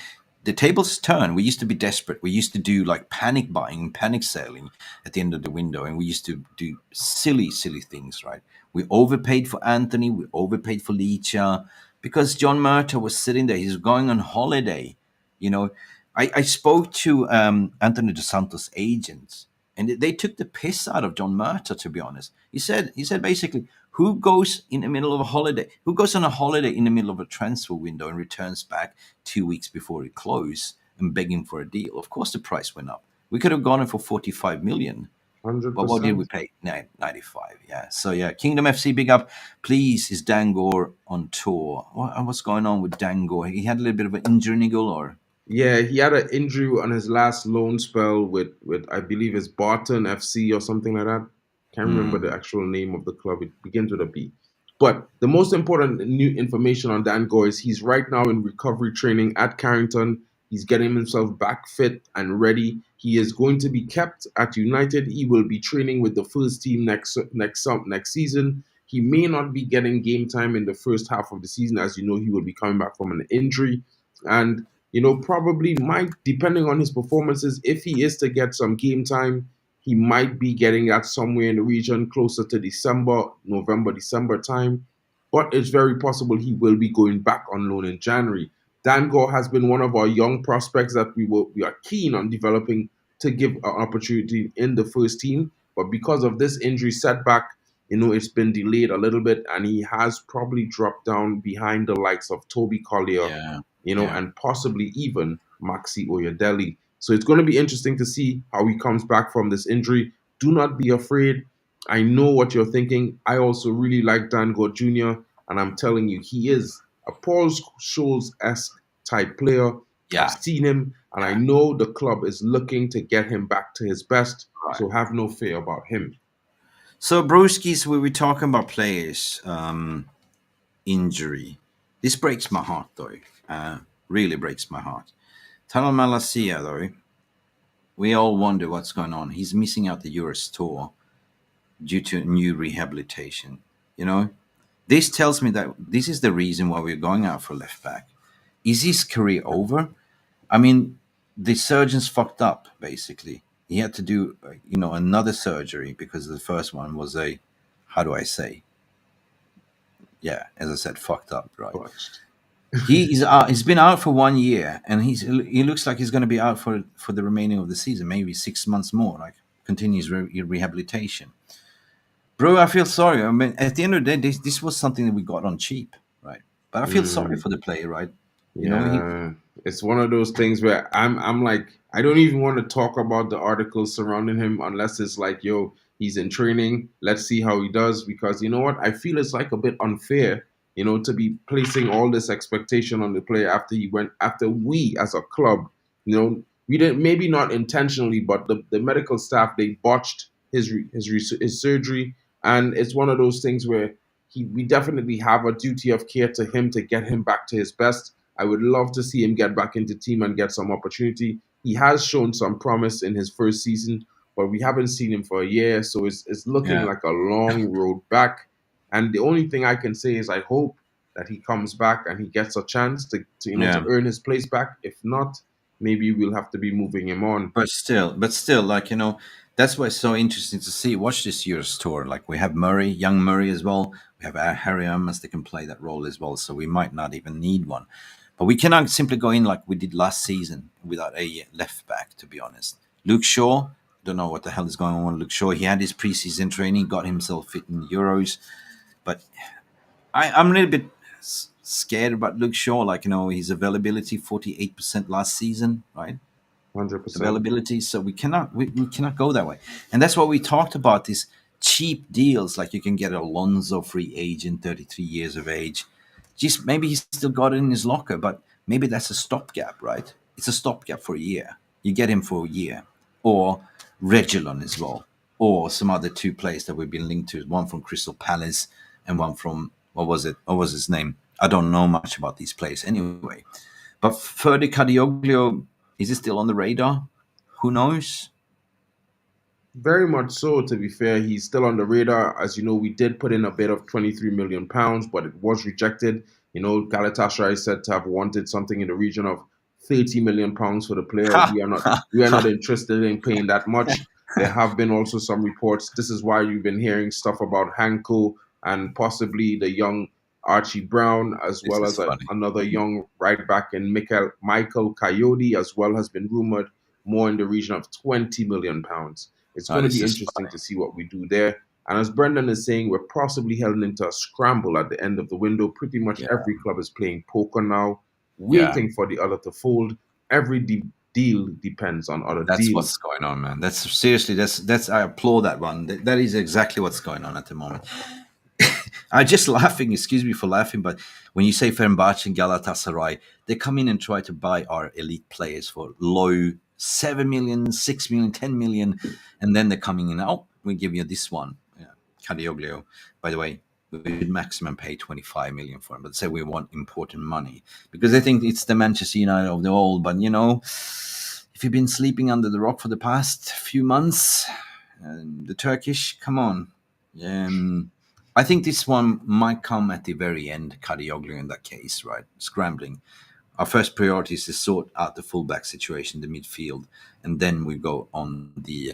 Speaker 2: the tables turn. We used to be desperate. We used to do like panic buying, panic selling at the end of the window, and we used to do silly, silly things. Right? We overpaid for Anthony. We overpaid for Licha because John Murtough was sitting there. He's going on holiday. You know, I spoke to Anthony Dos Santos' agents, and they took the piss out of John Murtough. To be honest, he said basically, who goes in the middle of a holiday? Who goes on a holiday in the middle of a transfer window and returns back 2 weeks before it closes and begging for a deal? Of course, the price went up. We could have gone in for 45 million. But what did we
Speaker 1: 100%.
Speaker 2: pay? 95. Yeah. So yeah, Kingdom FC, big up. Please, is Dangor on tour? What's going on with Dangor? He had a little bit of an injury, Nigel, or
Speaker 1: Yeah, he had an injury on his last loan spell with I believe it's Barton FC or something like that. Can't remember
Speaker 2: hmm,
Speaker 1: the actual name of the club. It begins with a B. But the most important new information on Dan Gore is he's right now in recovery training at Carrington. He's getting himself back fit and ready. He is going to be kept at United. He will be training with the first team next season. He may not be getting game time in the first half of the season, as you know, he will be coming back from an injury. And probably might, depending on his performances, if he is to get some game time, he might be getting that somewhere in the region closer to December, November, December time. but it's very possible he will be going back on loan in January. Dango has been one of our young prospects that we are keen on developing to give an opportunity in the first team. But because of this injury setback, it's been delayed a little bit, and he has probably dropped down behind the likes of Toby Collier,
Speaker 2: Yeah. Yeah.
Speaker 1: and possibly even Maxi Oyedele. So it's going to be interesting to see how he comes back from this injury. Do not be afraid. I know what you're thinking. I also really like Dango Jr., and I'm telling you, he is a Paul Scholes-esque type player. I've
Speaker 2: Yeah.
Speaker 1: seen him, and I
Speaker 2: Yeah.
Speaker 1: know the club is looking to get him back to his best.
Speaker 2: Right.
Speaker 1: So have no fear about him.
Speaker 2: So, Brewskis, we were talking about players injury. This breaks my heart, though. Really breaks my heart. Taro Malacia, though, we all wonder what's going on. He's missing out the Euros tour due to new rehabilitation. This tells me that this is the reason why we're going out for left back. Is his career over? I mean, the surgeons fucked up, basically. He had to do, another surgery because the first one was how do I say? Yeah, as I said, fucked up, right?
Speaker 1: Botched.
Speaker 2: He's been out for 1 year, and he looks like he's going to be out for the remaining of the season, maybe 6 months more, like continues rehabilitation. Bro, I feel sorry. I mean, at the end of the day, this was something that we got on cheap, right? But I feel sorry
Speaker 1: Mm.
Speaker 2: for the player, right? He
Speaker 1: Yeah, it's one of those things where I'm like, I don't even want to talk about the articles surrounding him unless it's like, yo, he's in training. Let's see how he does, because you know what? I feel it's like a bit unfair, to be placing all this expectation on the player after we as a club, we didn't, maybe not intentionally, but the medical staff, they botched his surgery, and it's one of those things where we definitely have a duty of care to him to get him back to his best. I would love to see him get back into team and get some opportunity. He has shown some promise in his first season, but we haven't seen him for a year, so it's looking
Speaker 2: Yeah,
Speaker 1: like a long road back. And the only thing I can say is I hope that he comes back and he gets a chance to
Speaker 2: yeah.
Speaker 1: earn his place back. If not, maybe we'll have to be moving him on.
Speaker 2: But still, like that's why it's so interesting to see. Watch this year's tour. Like we have Murray, young Murray as well. We have Harry Amos that can play that role as well. So we might not even need one. But we cannot simply go in like we did last season without a left back. To be honest, Luke Shaw. Don't know what the hell is going on with Luke Shaw. He had his preseason training, got himself fit in the Euros, but I'm a little bit scared about Luke Shaw. Like his availability 48% last season, right?
Speaker 1: 100%.
Speaker 2: Availability. So we cannot go that way. And that's what we talked about, these cheap deals. Like you can get Alonso free agent, 33 years of age. Just maybe he's still got it in his locker, but maybe that's a stopgap, right? It's a stopgap for a year. You get him for a year. Or Regulon as well. Or some other two players that we've been linked to. One from Crystal Palace and one from, what was it? What was his name? I don't know much about these players anyway. But Ferdi Cadioglio, is he still on the radar? Who knows?
Speaker 1: Very much so, to be fair. He's still on the radar. As you know, we did put in a bid of £23 million, but it was rejected. Galatasaray said to have wanted something in the region of £30 million for the player.
Speaker 2: Ha!
Speaker 1: We are not interested in paying that much. There have been also some reports. This is why you've been hearing stuff about Hanko and possibly the young Archie Brown, as
Speaker 2: This
Speaker 1: well
Speaker 2: is
Speaker 1: as
Speaker 2: funny.
Speaker 1: another young right back in Michael Coyote, as well has been rumored more in the region of £20 million. It's
Speaker 2: Oh,
Speaker 1: going to
Speaker 2: this
Speaker 1: be
Speaker 2: is
Speaker 1: interesting
Speaker 2: funny.
Speaker 1: to see what we do there. And as Brendan is saying, we're possibly heading into a scramble at the end of the window. Pretty much
Speaker 2: Yeah,
Speaker 1: every club is playing poker now,
Speaker 2: yeah.
Speaker 1: waiting for the other to fold. Every deal depends on other
Speaker 2: That's what's
Speaker 1: deals.
Speaker 2: going on, man. That's seriously. That's I applaud that one. That is exactly what's going on at the moment. I'm just laughing. Excuse me for laughing, but when you say Fenerbahce and Galatasaray, they come in and try to buy our elite players for low 7 million, 6 million, 10 million, and then they're coming in. Oh, we give you this one, yeah. Cadioglio. By the way, we would maximum pay 25 million for him, but say we want important money because they think it's the Manchester United of the old. But if you've been sleeping under the rock for the past few months, the Turkish, come on. I think this one might come at the very end, Cadioglio in that case, right? Scrambling. Our first priority is to sort out the fullback situation, the midfield, and then we go on the.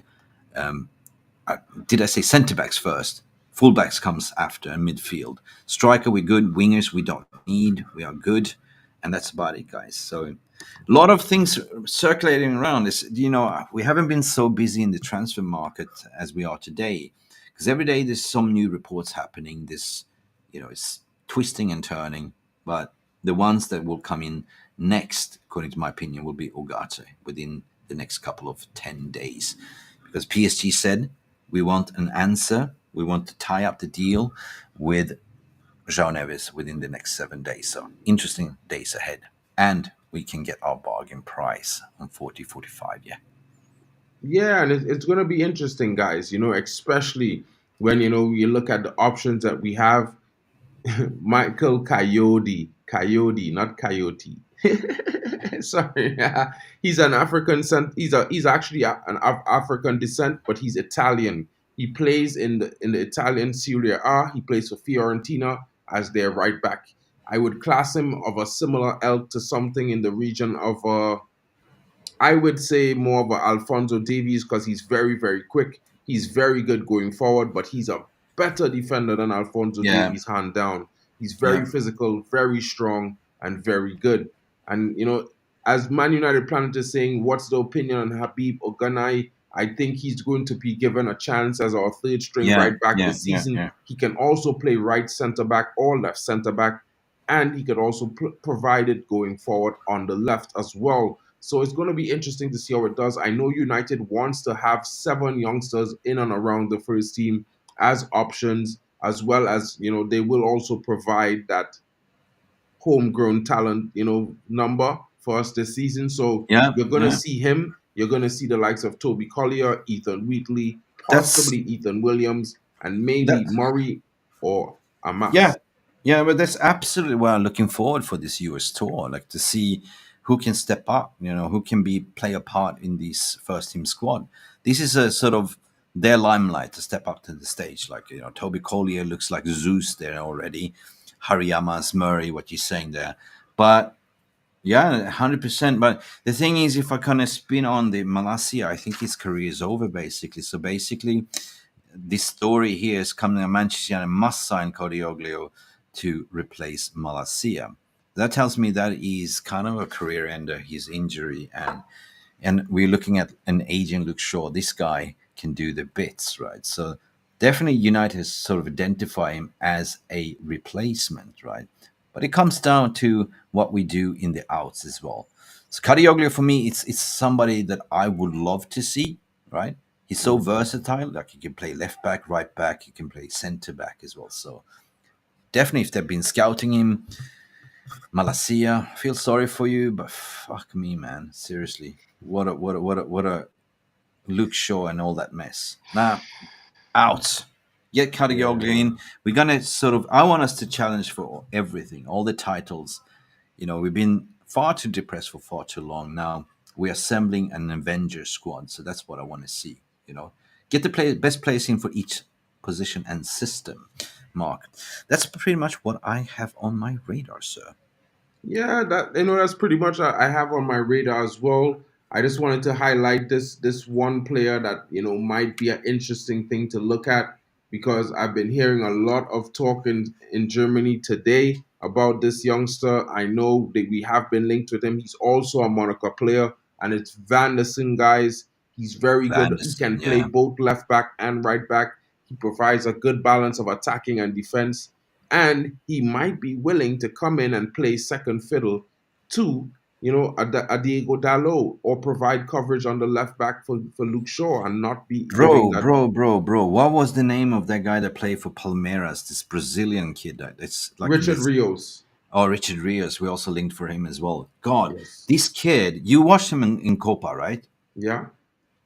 Speaker 2: Did I say centre backs first? Fullbacks comes after, and midfield. Striker, we're good. Wingers, we don't need. We are good. And that's about it, guys. So a lot of things circulating around. This, we haven't been so busy in the transfer market as we are today, because every day there's some new reports happening. This, it's twisting and turning. But the ones that will come in next, according to my opinion, will be Ugarte within the next couple of 10 days. Because PSG said, we want an answer. We want to tie up the deal with João Neves within the next 7 days. So interesting days ahead. And we can get our bargain price on 40-45, yeah.
Speaker 1: Yeah, and it's going to be interesting, guys, especially when, you look at the options that we have. Michael Coyote, not Coyote. Sorry, he's an African. He's actually an African descent, but he's Italian. He plays in the Italian Serie A. He plays for Fiorentina as their right back. I would class him of a similar ilk to something in the region of I would say more of a Alfonso Davies because he's very, very quick. He's very good going forward, but he's a better defender than Alfonso
Speaker 2: Yeah,
Speaker 1: Davies, hand down. He's
Speaker 2: yeah,
Speaker 1: very physical, very strong, and very good. And as Man United Planet is saying, what's the opinion on Habib Oganai? I think he's going to be given a chance as our third string
Speaker 2: yeah,
Speaker 1: right back
Speaker 2: yeah,
Speaker 1: this
Speaker 2: yeah,
Speaker 1: season.
Speaker 2: yeah.
Speaker 1: He can also play right centre back or left centre back, and he could also provide it going forward on the left as well. So it's going to be interesting to see how it does. I know United wants to have 7 youngsters in and around the first team as options, as well as, they will also provide that homegrown talent, number for us this season. So
Speaker 2: Yeah,
Speaker 1: you're going to
Speaker 2: yeah.
Speaker 1: see him. You're going to see the likes of Toby Collier, Ethan Wheatley,
Speaker 2: That's
Speaker 1: possibly Ethan Williams, and maybe
Speaker 2: that.
Speaker 1: Murray or
Speaker 2: Yeah,
Speaker 1: Amas.
Speaker 2: yeah, but that's absolutely why I'm looking forward for this US tour, like to see who can step up, who can play a part in this first team squad. This is a sort of their limelight to step up to the stage. Like, Toby Collier looks like Zeus there already. Hariyamas, Murray, what you're saying there. But yeah, 100%. But the thing is, if I kind of spin on the Malacia, I think his career is over basically. So basically, this story here is coming. Manchester United must sign Kodioglu to replace Malacia. That tells me that he's kind of a career ender, his injury, and we're looking at an aging Luke Shaw. This guy can do the bits, right? So definitely United has sort of identify him as a replacement, right? But it comes down to what we do in the outs as well. So Kadioglu for me, it's somebody that I would love to see, right? He's so
Speaker 1: Mm.
Speaker 2: versatile. Like he can play left back, right back. He can play center back as well. So definitely, if they've been scouting him, Malacia, feel sorry for you, but fuck me, man. Seriously, what a Luke Shaw and all that mess. Nah, out. Get Kadioglu
Speaker 1: Yeah.
Speaker 2: in. We're gonna sort of. I want us to challenge for everything, all the titles. We've been far too depressed for far too long now. We're assembling an Avenger squad, so that's what I want to see. Get the best placing for each position and system. Mark, that's pretty much what I have on my radar, sir.
Speaker 1: Yeah, that's pretty much I have on my radar as well. I just wanted to highlight this one player that might be an interesting thing to look at because I've been hearing a lot of talk in Germany today about this youngster. I know that we have been linked with him. He's also a Monaco player, and it's Van der Sar, guys. He's very good. He
Speaker 2: Vanderson,
Speaker 1: can play
Speaker 2: yeah.
Speaker 1: both left back and right back. He provides a good balance of attacking and defense, and he might be willing to come in and play second fiddle to a Diego Dalot or provide coverage on the left back for Luke Shaw and not be giving
Speaker 2: Bro,
Speaker 1: that.
Speaker 2: bro, bro, bro. What was the name of that guy that played for Palmeiras? This Brazilian kid. It's like in
Speaker 1: Richard
Speaker 2: his.
Speaker 1: Rios.
Speaker 2: Oh, Richard Rios. We also linked for him as well. God,
Speaker 1: Yes.
Speaker 2: this kid. You watched him in Copa, right?
Speaker 1: Yeah.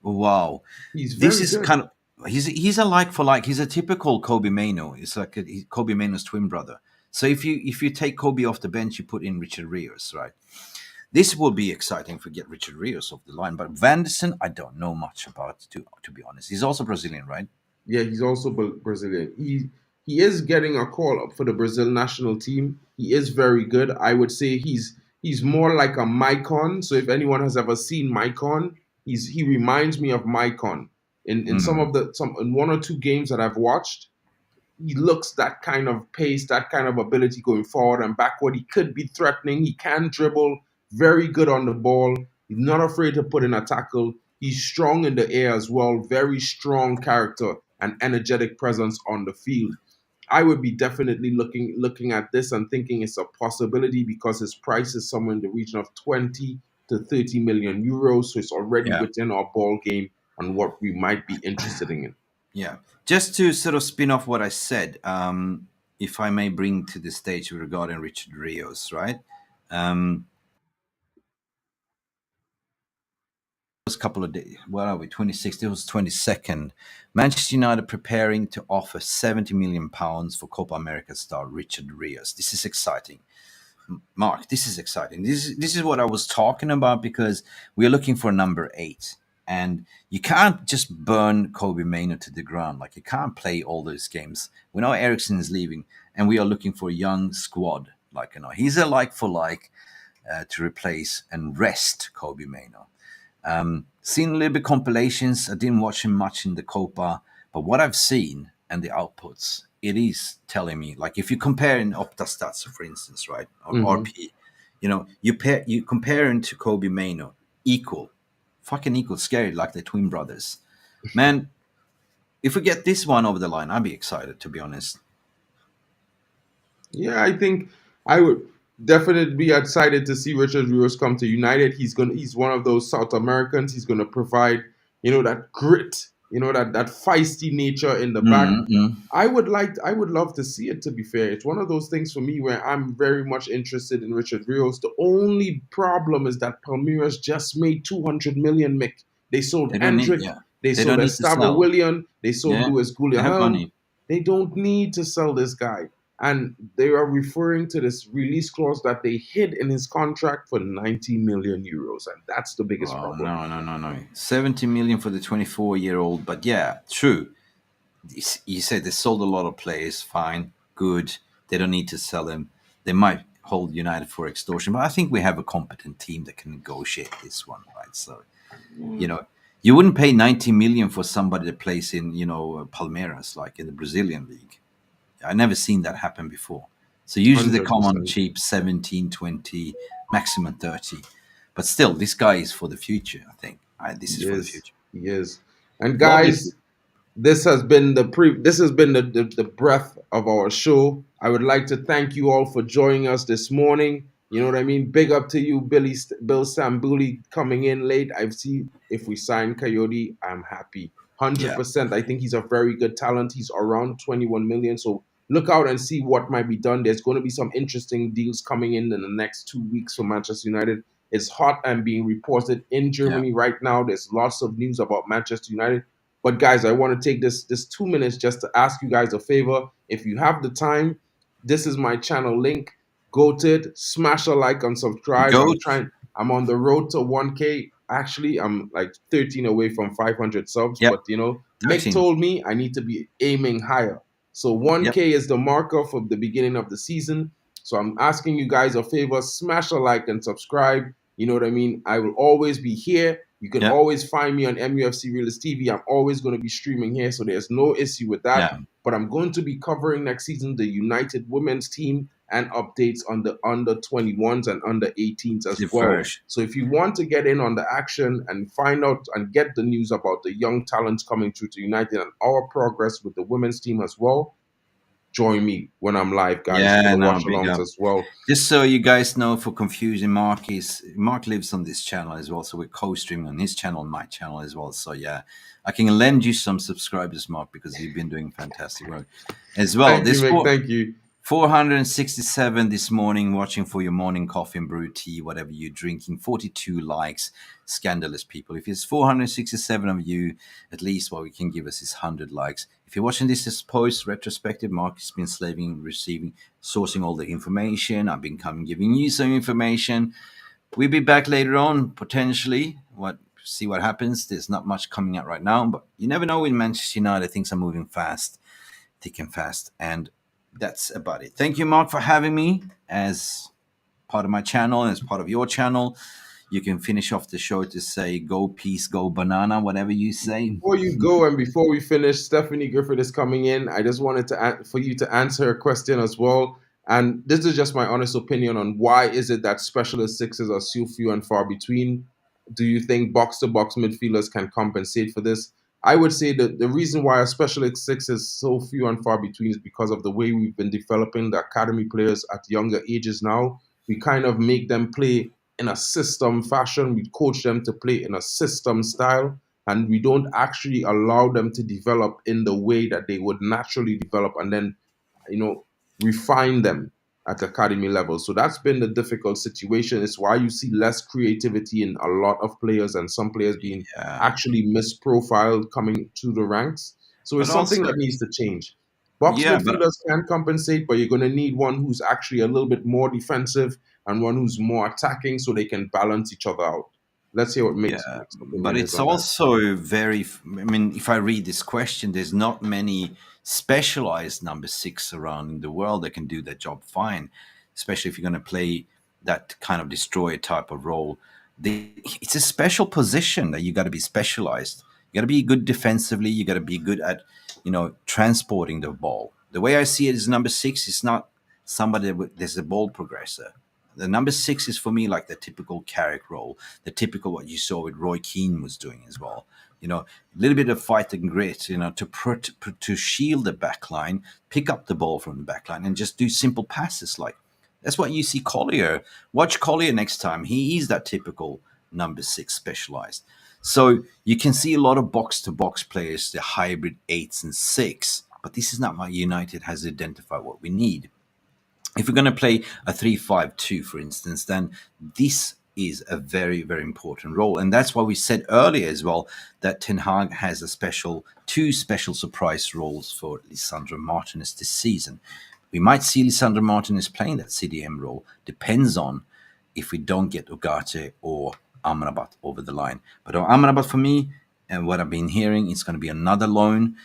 Speaker 2: Wow,
Speaker 1: He's
Speaker 2: this
Speaker 1: very
Speaker 2: is
Speaker 1: good.
Speaker 2: kind of he's a like for like. He's a typical Kobe Mano. It's like Kobe Mano's twin brother. So if you take Kobe off the bench, you put in Richard Rios, right? This will be exciting if we get Richard Rios off the line. But Vanderson, I don't know much about to be honest. He's also Brazilian, right?
Speaker 1: Yeah, he's also Brazilian. He is getting a call up for the Brazil national team. He is very good. I would say he's more like a Maicon. So if anyone has ever seen Maicon, he reminds me of Maicon in some
Speaker 2: Mm.
Speaker 1: of the some in one or two games that I've watched. he looks that kind of pace, that kind of ability going forward and backward. He could be threatening. He can dribble, very good on the ball. He's not afraid to put in a tackle. He's strong in the air as well, very strong character and energetic presence on the field. I would be definitely looking at this and thinking it's a possibility because his price is somewhere in the region of 20 to 30 million euros. So it's already
Speaker 2: Yeah.
Speaker 1: within our ball game on what we might be interested in.
Speaker 2: Yeah. Just to sort of spin off what I said, if I may bring to the stage regarding Richard Rios, right? Was a couple of days. Where are we? 26th. It was 22nd. Manchester United preparing to offer 70 million pounds for Copa America star Richard Rios. This is exciting. Mark, this is exciting. This is what I was talking about because we are looking for number 8. And you can't just burn Kobe Mainoo to the ground. Like, you can't play all those games. We know Eriksen is leaving, and we are looking for a young squad. Like, he's a like for like to replace and rest Kobe Mainoo. Seen a little bit compilations. I didn't watch him much in the Copa, but what I've seen and the outputs, it is telling me, like, if you compare in Opta stats, for instance, right, or
Speaker 1: Mm-hmm.
Speaker 2: RP, you compare him to Kobe Mainoo, equal, fucking equal, scary, like the twin brothers. Man, if we get this one over the line, I'd be excited, to be honest.
Speaker 1: Yeah, I think I would definitely be excited to see Richard Rios come to United. He's one of those South Americans. He's gonna provide, that grit, that feisty nature in the back.
Speaker 2: Mm-hmm.
Speaker 1: I would love to see it, to be fair. It's one of those things for me where I'm very much interested in Richard Rios. The only problem is that Palmeiras just made 200 million, Mick. They sold
Speaker 2: They don't need,
Speaker 1: Hendrick,
Speaker 2: yeah,
Speaker 1: they
Speaker 2: they
Speaker 1: sold
Speaker 2: don't need to
Speaker 1: Estava
Speaker 2: sell.
Speaker 1: William, they sold
Speaker 2: Yeah,
Speaker 1: Luis
Speaker 2: they have
Speaker 1: Gulliam.
Speaker 2: money.
Speaker 1: They don't need to sell this guy. And they are referring to this release clause that they hid in his contract for 90 million euros. And that's the biggest
Speaker 2: Oh,
Speaker 1: problem.
Speaker 2: no, no, no, no. 70 million for the 24-year-old. But yeah, true. You said they sold a lot of players. Fine, good. They don't need to sell them. They might hold United for extortion, but I think we have a competent team that can negotiate this one, right? So, you know, you wouldn't pay 90 million for somebody that plays in, Palmeiras, like in the Brazilian league. I never seen that happen before. So usually they come on
Speaker 1: 100%.
Speaker 2: cheap, 17, 20, maximum 30. But still, this guy is for the future, I think. This is
Speaker 1: He
Speaker 2: for the
Speaker 1: is.
Speaker 2: future.
Speaker 1: He is. And
Speaker 2: But obviously,
Speaker 1: guys, this has been the breath of our show. I would like to thank you all for joining us this morning. You know what I mean? Big up to you, Bill Sambuli, coming in late. I've seen if we sign Coyote, I'm happy.
Speaker 2: yeah,
Speaker 1: 100%. I think he's a very good talent. He's around 21 million. So look out and see what might be done. There's going to be some interesting deals coming in the next 2 weeks for Manchester United. It's hot and being reported in
Speaker 2: yeah.
Speaker 1: Germany right now. There's lots of news about Manchester United. But guys, I want to take this 2 minutes just to ask you guys a favor. If you have the time, this is my channel link. Go to it, smash a like and subscribe.
Speaker 2: Goat.
Speaker 1: I'm on the road to 1K. Actually, I'm like 13 away from 500 subs,
Speaker 2: Yep,
Speaker 1: but Mick
Speaker 2: 13.
Speaker 1: told me I need to be aiming higher. So
Speaker 2: Yep,
Speaker 1: 1K is the marker for the beginning of the season. So I'm asking you guys a favor, smash a like and subscribe. You know what I mean? I will always be here. You can
Speaker 2: yep,
Speaker 1: always find me on MUFC Realist TV. I'm always going to be streaming here, so there's no issue with that.
Speaker 2: yeah.
Speaker 1: But I'm going to be covering next season the United women's team and updates on the under 21s and under 18s as
Speaker 2: The
Speaker 1: well.
Speaker 2: fresh.
Speaker 1: So if you want to get in on the action and find out and get the news about the young talents coming through to United and our progress with the women's team as well, join me when I'm live, guys, for
Speaker 2: Yeah,
Speaker 1: the
Speaker 2: no,
Speaker 1: watch
Speaker 2: big
Speaker 1: alongs
Speaker 2: up.
Speaker 1: as well.
Speaker 2: Just so you guys know, for confusion, Mark lives on this channel as well, so we're co-streaming on his channel and my channel as well. So yeah, I can lend you some subscribers, Mark, because you've been doing fantastic work as well.
Speaker 1: Thank you,
Speaker 2: This
Speaker 1: Mick. Thank you.
Speaker 2: 467 this morning, watching for your morning coffee and brew tea, whatever you're drinking. 42 likes, scandalous people. If it's 467 of you, at least what we can give us is 100 likes. If you're watching this as post retrospective, Mark has been slaving, receiving, sourcing all the information. I've been coming, giving you some information. We'll be back later on, potentially. See what happens. There's not much coming out right now, but you never know with Manchester United. Things are moving fast, thick and fast, and that's about it. Thank you, Mark, for having me as part of my channel and as part of your channel. you can finish off the show to say go peace, go banana, whatever you say.
Speaker 1: Before you go and before we finish, Stephanie Griffith is coming in. I just wanted for you to answer a question as well. And this is just my honest opinion on why is it that specialist sixes are so few and far between. Do you think box-to-box midfielders can compensate for this? I would say that the reason why a specialist six is so few and far between is because of the way we've been developing the academy players at younger ages now. We kind of make them play in a system fashion. We coach them to play in a system style, and we don't actually allow them to develop in the way that they would naturally develop, and then you know refine them at academy level. So that's been the difficult situation. It's why you see less creativity in a lot of players, and some players being
Speaker 2: Yeah,
Speaker 1: actually misprofiled coming to the ranks. So
Speaker 2: but
Speaker 1: it's something
Speaker 2: also,
Speaker 1: that needs to change. Box
Speaker 2: yeah, but
Speaker 1: midfielders can compensate, but you're going to need one who's actually a little bit more defensive and one who's more attacking, so they can balance each other out. Let's hear what
Speaker 2: yeah,
Speaker 1: Mick's
Speaker 2: but
Speaker 1: opinion is
Speaker 2: it's
Speaker 1: on that.
Speaker 2: also very. I mean, if I read this question, there's not many specialized number six around in the world that can do that job fine, especially if you're going to play that kind of destroyer type of role. It's a special position that you got to be specialized. You got to be good defensively. You got to be good at, transporting the ball. The way I see it is number six is not somebody there's a ball progressor. The number six is for me like the typical Carrick role, the typical what you saw with Roy Keane was doing as well. A little bit of fight and grit, to shield the back line, pick up the ball from the back line, and just do simple passes. Like that's what you see Collier. Watch Collier next time. He is that typical number six specialized. So you can see a lot of box to box players, the hybrid eights and six, but this is not what United has identified what we need. If we're going to play a 3-5-2, for instance, then this is a very, very important role. And that's why we said earlier as well that Ten Hag has two special surprise roles for Lisandro Martinez this season. We might see Lisandro Martinez playing that CDM role. Depends on if we don't get Ugarte or Amrabat over the line. But Amrabat, for me, and what I've been hearing, it's going to be another loan.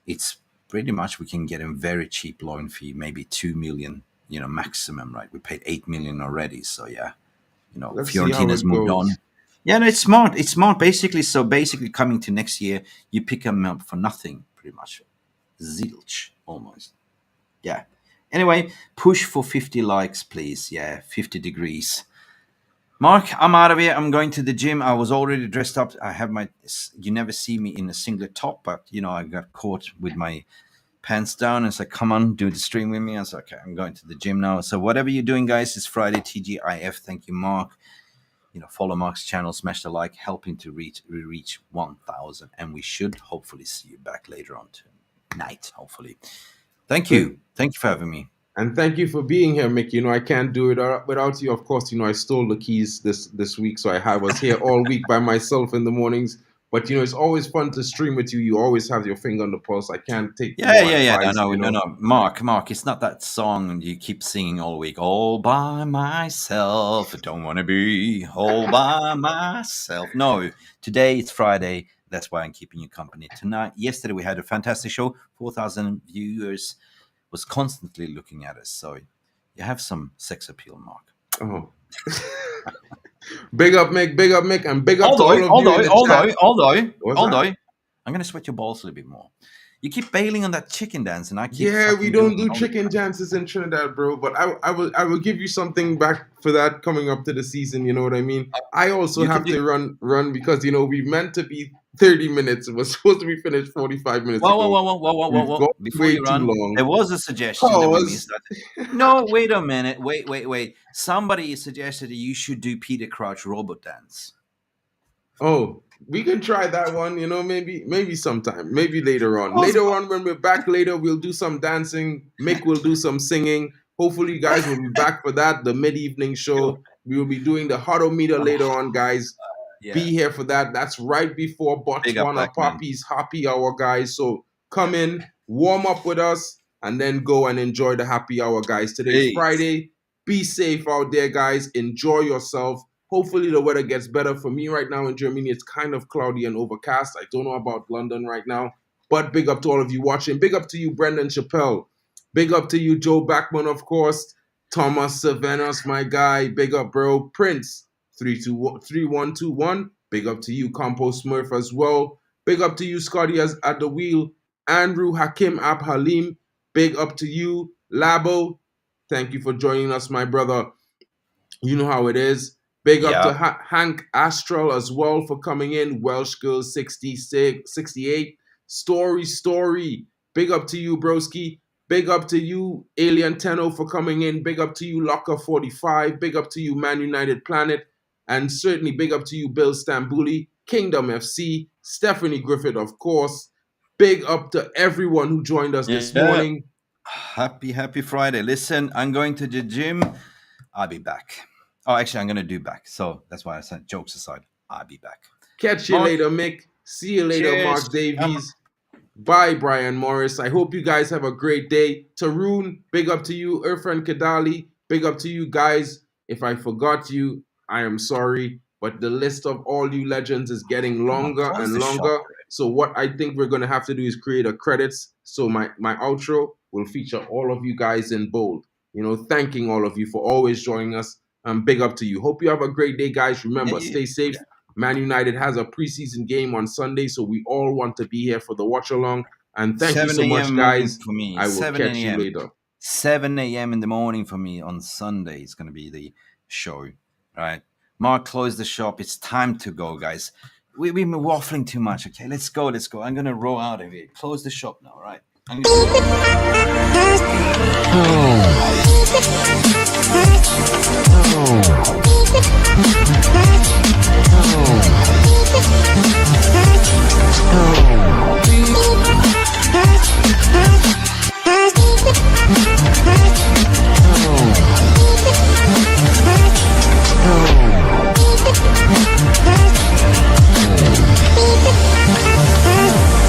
Speaker 2: It's pretty much we can get a very cheap loan fee, maybe 2 million, maximum, right? We paid 8 million already. So yeah,
Speaker 1: Let's see how
Speaker 2: Fiorentina's
Speaker 1: it
Speaker 2: moved
Speaker 1: goes.
Speaker 2: on. Yeah, no, it's smart. It's smart basically. So basically coming to next year, you pick them up for nothing, pretty much. Zilch, almost. Yeah. Anyway, push for 50 likes, please. Yeah, 50 degrees. Mark, I'm out of here. I'm going to the gym. I was already dressed up. I have you never see me in a singlet top, but, I got caught with my pants down. It's like, come on, do the stream with me. I was like, okay, I'm going to the gym now. So whatever you're doing, guys, it's Friday, TGIF. Thank you, Mark. Follow Mark's channel, smash the like, helping to reach 1,000. And we should hopefully see you back later on tonight, hopefully. Thank you. Thank you for having me.
Speaker 1: And thank you for being here, Mick. I can't do it without you. Of course, I stole the keys this week, so I was here all week by myself in the mornings. But it's always fun to stream with you. You always have your finger on the pulse. I can't take more
Speaker 2: Yeah.
Speaker 1: advice.
Speaker 2: No. Mark, it's not that song you keep singing all week. All by myself, I don't want to be all by myself. No, today it's Friday. That's why I'm keeping you company tonight. Yesterday we had a fantastic show. 4,000 viewers was constantly looking at us. So you have some sex appeal, Mark.
Speaker 1: Oh. Big up, Mick, and big up to all of you in the chat.
Speaker 2: Although, I'm going to sweat your balls a little bit more. You keep bailing on that chicken dance, and I keep.
Speaker 1: Yeah, we don't do
Speaker 2: all
Speaker 1: chicken dances in Trinidad, bro. But I will give you something back for that coming up to the season. You know what I mean? I also
Speaker 2: You can
Speaker 1: have to run because we meant to be 30 minutes. It was supposed to be finished 45 minutes ago. We've
Speaker 2: Whoa.
Speaker 1: gone
Speaker 2: Before
Speaker 1: way
Speaker 2: you
Speaker 1: too
Speaker 2: run,
Speaker 1: long.
Speaker 2: there was a suggestion that we missed. No, wait a minute. Wait. Somebody suggested that you should do Peter Crouch robot dance.
Speaker 1: Oh, we can try that one. Maybe sometime. Maybe later on. Later on, when we're back later, we'll do some dancing. Mick will do some singing. Hopefully, you guys will be back for that. The mid-evening show. We will be doing the Huddle-meter later on, guys.
Speaker 2: Yeah.
Speaker 1: Be here for that. That's right before Botswana Poppy's happy hour, guys. So come in, warm up with us, and then go and enjoy the happy hour, guys. Today's Friday. Be safe out there, guys. Enjoy yourself. Hopefully the weather gets better. For me right now in Germany, it's kind of cloudy and overcast. I don't know about London right now, but big up to all of you watching. Big up to you, Brendan Chappelle. Big up to you, Joe Backman, of course. Thomas Savanas, my guy. Big up, bro. Prince. 3121. Big up to you, Compo Smurf, as well. Big up to you, Scotty, as at the wheel. Andrew Hakim Ab Halim. Big up to you, Labo. Thank you for joining us, my brother. You know how it is. Big up to Hank Astral as well for coming in. Welsh Girl 68. Story. Big up to you, broski. Big up to you, Alien Tenno, for coming in. Big up to you, Locker 45. Big up to you, Man United Planet. And certainly big up to you, Bill Stambouli, Kingdom FC, Stephanie Griffith, of course. Big up to everyone who joined us this morning.
Speaker 2: Happy Friday. Listen, I'm going to the gym. I'll be back. Oh, actually, I'm going to do back. So that's why I said jokes aside. I'll be back.
Speaker 1: Catch you later, Mick. See you later,
Speaker 2: Cheers.
Speaker 1: Mark Davies. Bye, Brian Morris. I hope you guys have a great day. Tarun, big up to you. Irfan Kadali, big up to you guys. If I forgot you, I am sorry. But the list of all you legends is getting longer and longer. So what I think we're going to have to do is create a credits. So my outro will feature all of you guys in bold. Thanking all of you for always joining us. Big up to you. Hope you have a great day, guys. Remember, stay safe. Man United has a preseason game on Sunday, so we all want to be here for the watch along. And thank you so much, guys.
Speaker 2: For me.
Speaker 1: I will catch you later.
Speaker 2: 7 a.m. in the morning for me on Sunday is going to be the show. Right. Mark, close the shop. It's time to go, guys. We've been waffling too much. Okay, let's go. I'm going to roll out of here. Close the shop now, right?